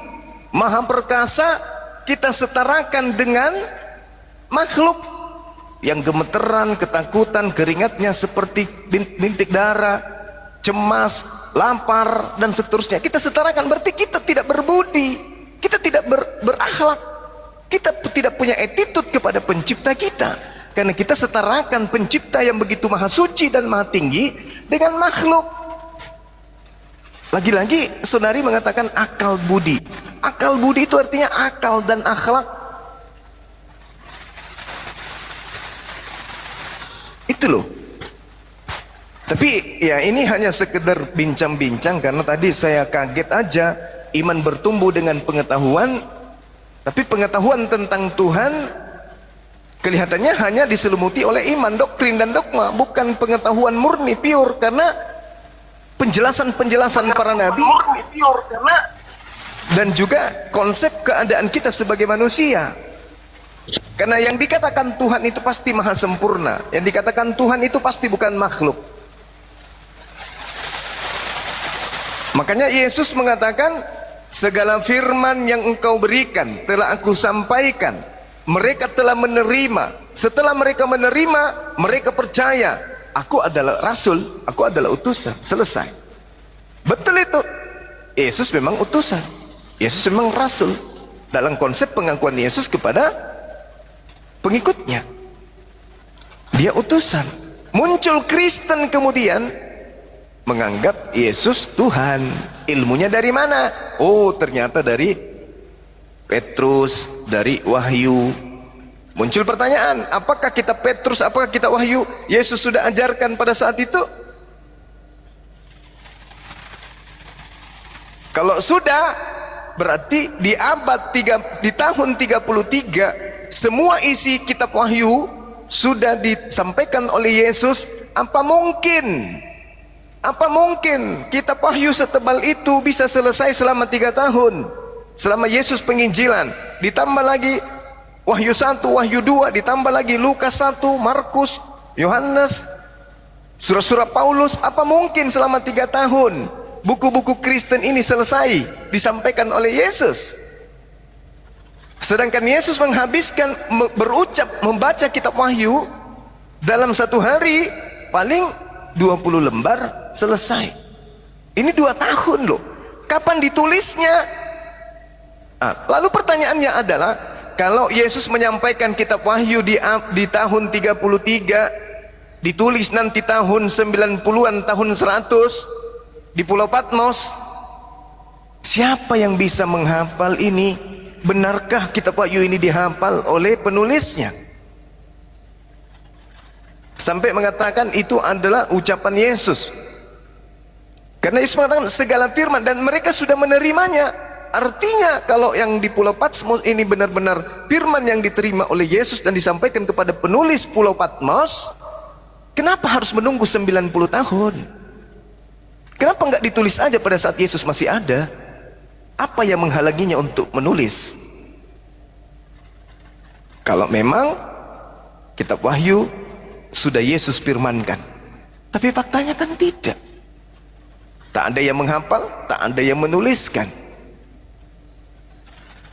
maha perkasa, kita setarakan dengan makhluk yang gemeteran, ketakutan, keringatnya seperti bintik darah, cemas, lapar, dan seterusnya. Kita setarakan, berarti kita tidak berbudi, kita tidak berakhlak, kita tidak punya attitude kepada pencipta kita. Karena kita setarakan pencipta yang begitu maha suci dan maha tinggi dengan makhluk. Lagi-lagi saudari mengatakan akal budi. Akal budi itu artinya akal dan akhlak. Itu loh. Tapi ya ini hanya sekedar bincang-bincang karena tadi saya kaget aja. Iman bertumbuh dengan pengetahuan, tapi pengetahuan tentang Tuhan kelihatannya hanya diselimuti oleh iman, doktrin dan dogma, bukan pengetahuan murni pure. Karena penjelasan para nabi dan juga konsep keadaan kita sebagai manusia. Karena yang dikatakan Tuhan itu pasti maha sempurna, yang dikatakan Tuhan itu pasti bukan makhluk. Makanya Yesus mengatakan, segala firman yang engkau berikan telah aku sampaikan, mereka telah menerima. Setelah mereka menerima, mereka percaya aku adalah rasul, aku adalah utusan. Selesai. Betul itu. Yesus memang utusan, Yesus memang rasul dalam konsep pengakuan Yesus kepada pengikutnya. Dia utusan. Muncul Kristen kemudian menganggap Yesus Tuhan. Ilmunya dari mana? Oh, ternyata dari Petrus, dari Wahyu. Muncul pertanyaan, apakah kita Petrus, apakah kita Wahyu? Yesus sudah ajarkan pada saat itu? Kalau sudah, berarti di tahun 33 semua isi kitab Wahyu sudah disampaikan oleh Yesus. Apa mungkin kitab Wahyu setebal itu bisa selesai selama 3 tahun? Selama Yesus penginjilan, ditambah lagi Wahyu 1, Wahyu 2, ditambah lagi Lukas 1, Markus, Yohanes, surah-surah Paulus. Apa mungkin selama 3 tahun buku-buku Kristen ini selesai disampaikan oleh Yesus? Sedangkan Yesus menghabiskan berucap, membaca kitab Wahyu dalam 1 hari paling 20 lembar selesai. Ini 2 tahun loh. Kapan ditulisnya? Lalu pertanyaannya adalah, kalau Yesus menyampaikan kitab Wahyu di tahun 33, ditulis nanti tahun 90-an, tahun 100 di Pulau Patmos, siapa yang bisa menghafal ini? Benarkah kitab Wahyu ini dihafal oleh penulisnya? Sampai mengatakan itu adalah ucapan Yesus. Karena Yesus mengatakan segala firman, dan mereka sudah menerimanya. Artinya kalau yang di Pulau Patmos ini benar-benar firman yang diterima oleh Yesus dan disampaikan kepada penulis Pulau Patmos, kenapa harus menunggu 90 tahun? Kenapa nggak ditulis aja pada saat Yesus masih ada? Apa yang menghalanginya untuk menulis? Kalau memang kitab Wahyu sudah Yesus firmankan, tapi faktanya kan tidak. Tak ada yang menghafal, tak ada yang menuliskan.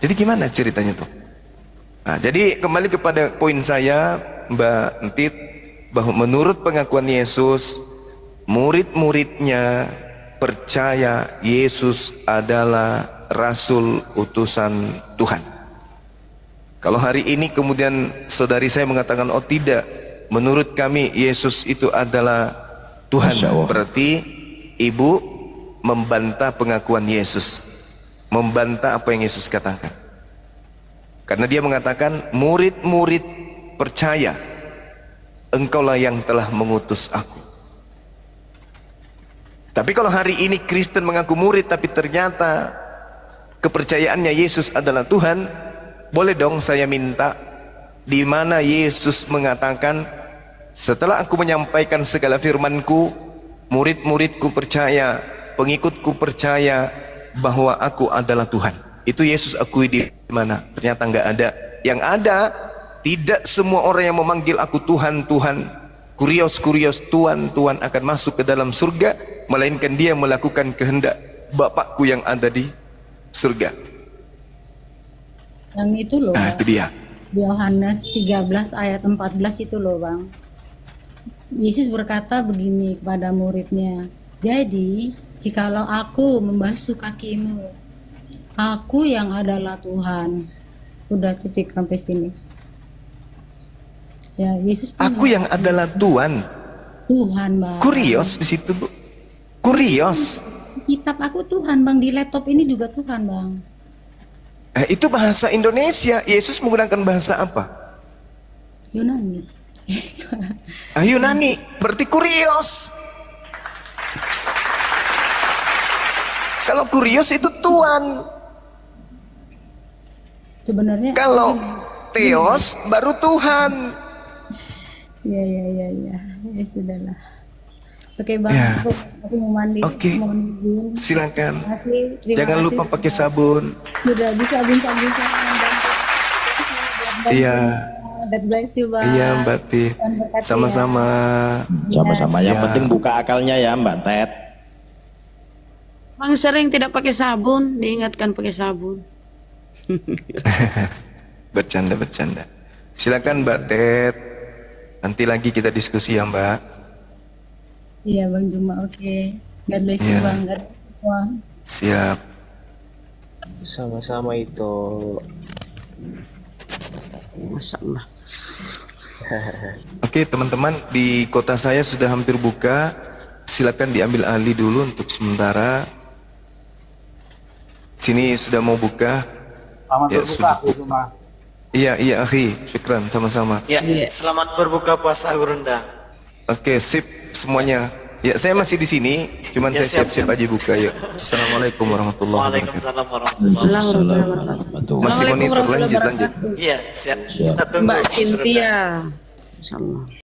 Jadi gimana ceritanya tuh? Nah, jadi kembali kepada poin saya, Mbak Entit, bahwa menurut pengakuan Yesus, murid-muridnya percaya Yesus adalah Rasul utusan Tuhan. Kalau hari ini kemudian saudari saya mengatakan, oh tidak, menurut kami Yesus itu adalah Tuhan, berarti ibu membantah pengakuan Yesus, membantah apa yang Yesus katakan. Karena dia mengatakan, murid-murid percaya engkaulah yang telah mengutus aku. Tapi kalau hari ini Kristen mengaku murid tapi ternyata kepercayaannya Yesus adalah Tuhan, boleh dong saya minta di mana Yesus mengatakan, setelah aku menyampaikan segala firman-Ku, murid-muridku percaya, pengikutku percaya bahwa aku adalah Tuhan. Itu Yesus akui di mana? Ternyata nggak ada. Yang ada, tidak semua orang yang memanggil aku Tuhan, Tuhan, kurios, kurios, Tuhan, Tuhan akan masuk ke dalam surga, melainkan dia melakukan kehendak Bapakku yang ada di surga. Yang itu loh. Nah, itu dia. Di Yohanes 13 ayat 14 itu loh Bang. Yesus berkata begini kepada muridnya, jadi jikalau aku membasuh kakimu, aku yang adalah Tuhan. Udah titik sampai sini. Ya, Yesus Aku yang adalah Tuhan. Tuhan, Bang. Kurios di situ, Bu. Kurios. Kitab aku Tuhan, Bang. Di laptop ini juga Tuhan, Bang. Itu bahasa Indonesia. Yesus menggunakan bahasa apa? Yunani. Yunani, berarti kurios. Kalau kurios itu Tuhan. Sebenarnya Kalau Theos baru Tuhan. Ya. Ya sudahlah. Oke, Bang. Ya. Aku mau mandi. Oke. Mohon izin. Silakan. Terima Jangan kasih. lupa pakai sabun. Sudah bisa bincang-bincang. Iya. God bless you, Bang. Iya, Mbak Tit. Tuhan berkati Sama-sama. Sama-sama. Yang Siap. penting buka akalnya ya Mbak Tet. Bang sering tidak pakai sabun, diingatkan pakai sabun. Bercanda. Silakan Mbak Tet. Nanti lagi kita diskusi ya, Mbak. Iya, Bang Juma. Oke. God bless you, Iya. Bang. God bless you, Bang. Siap. Sama-sama itu. Masya Allah. Oke, teman-teman, di kota saya sudah hampir buka. Silakan diambil alih dulu untuk sementara. Sini sudah mau buka. Selamat Ya, berbuka, sudah. Bu Juma. Iya, akhi. Syukran, sama-sama. Ya, selamat berbuka puasa Gurunda. Oke, sip semuanya. Ya, saya masih di sini, cuman Ya, saya siap, siap-siap aja buka yuk. Assalamualaikum warahmatullahi wabarakatuh. Waalaikumsalam warahmatullahi wabarakatuh. Masih monitor, lanjut. Iya, siap. Kita tunggu. Mbak Cynthia. Masya Allah.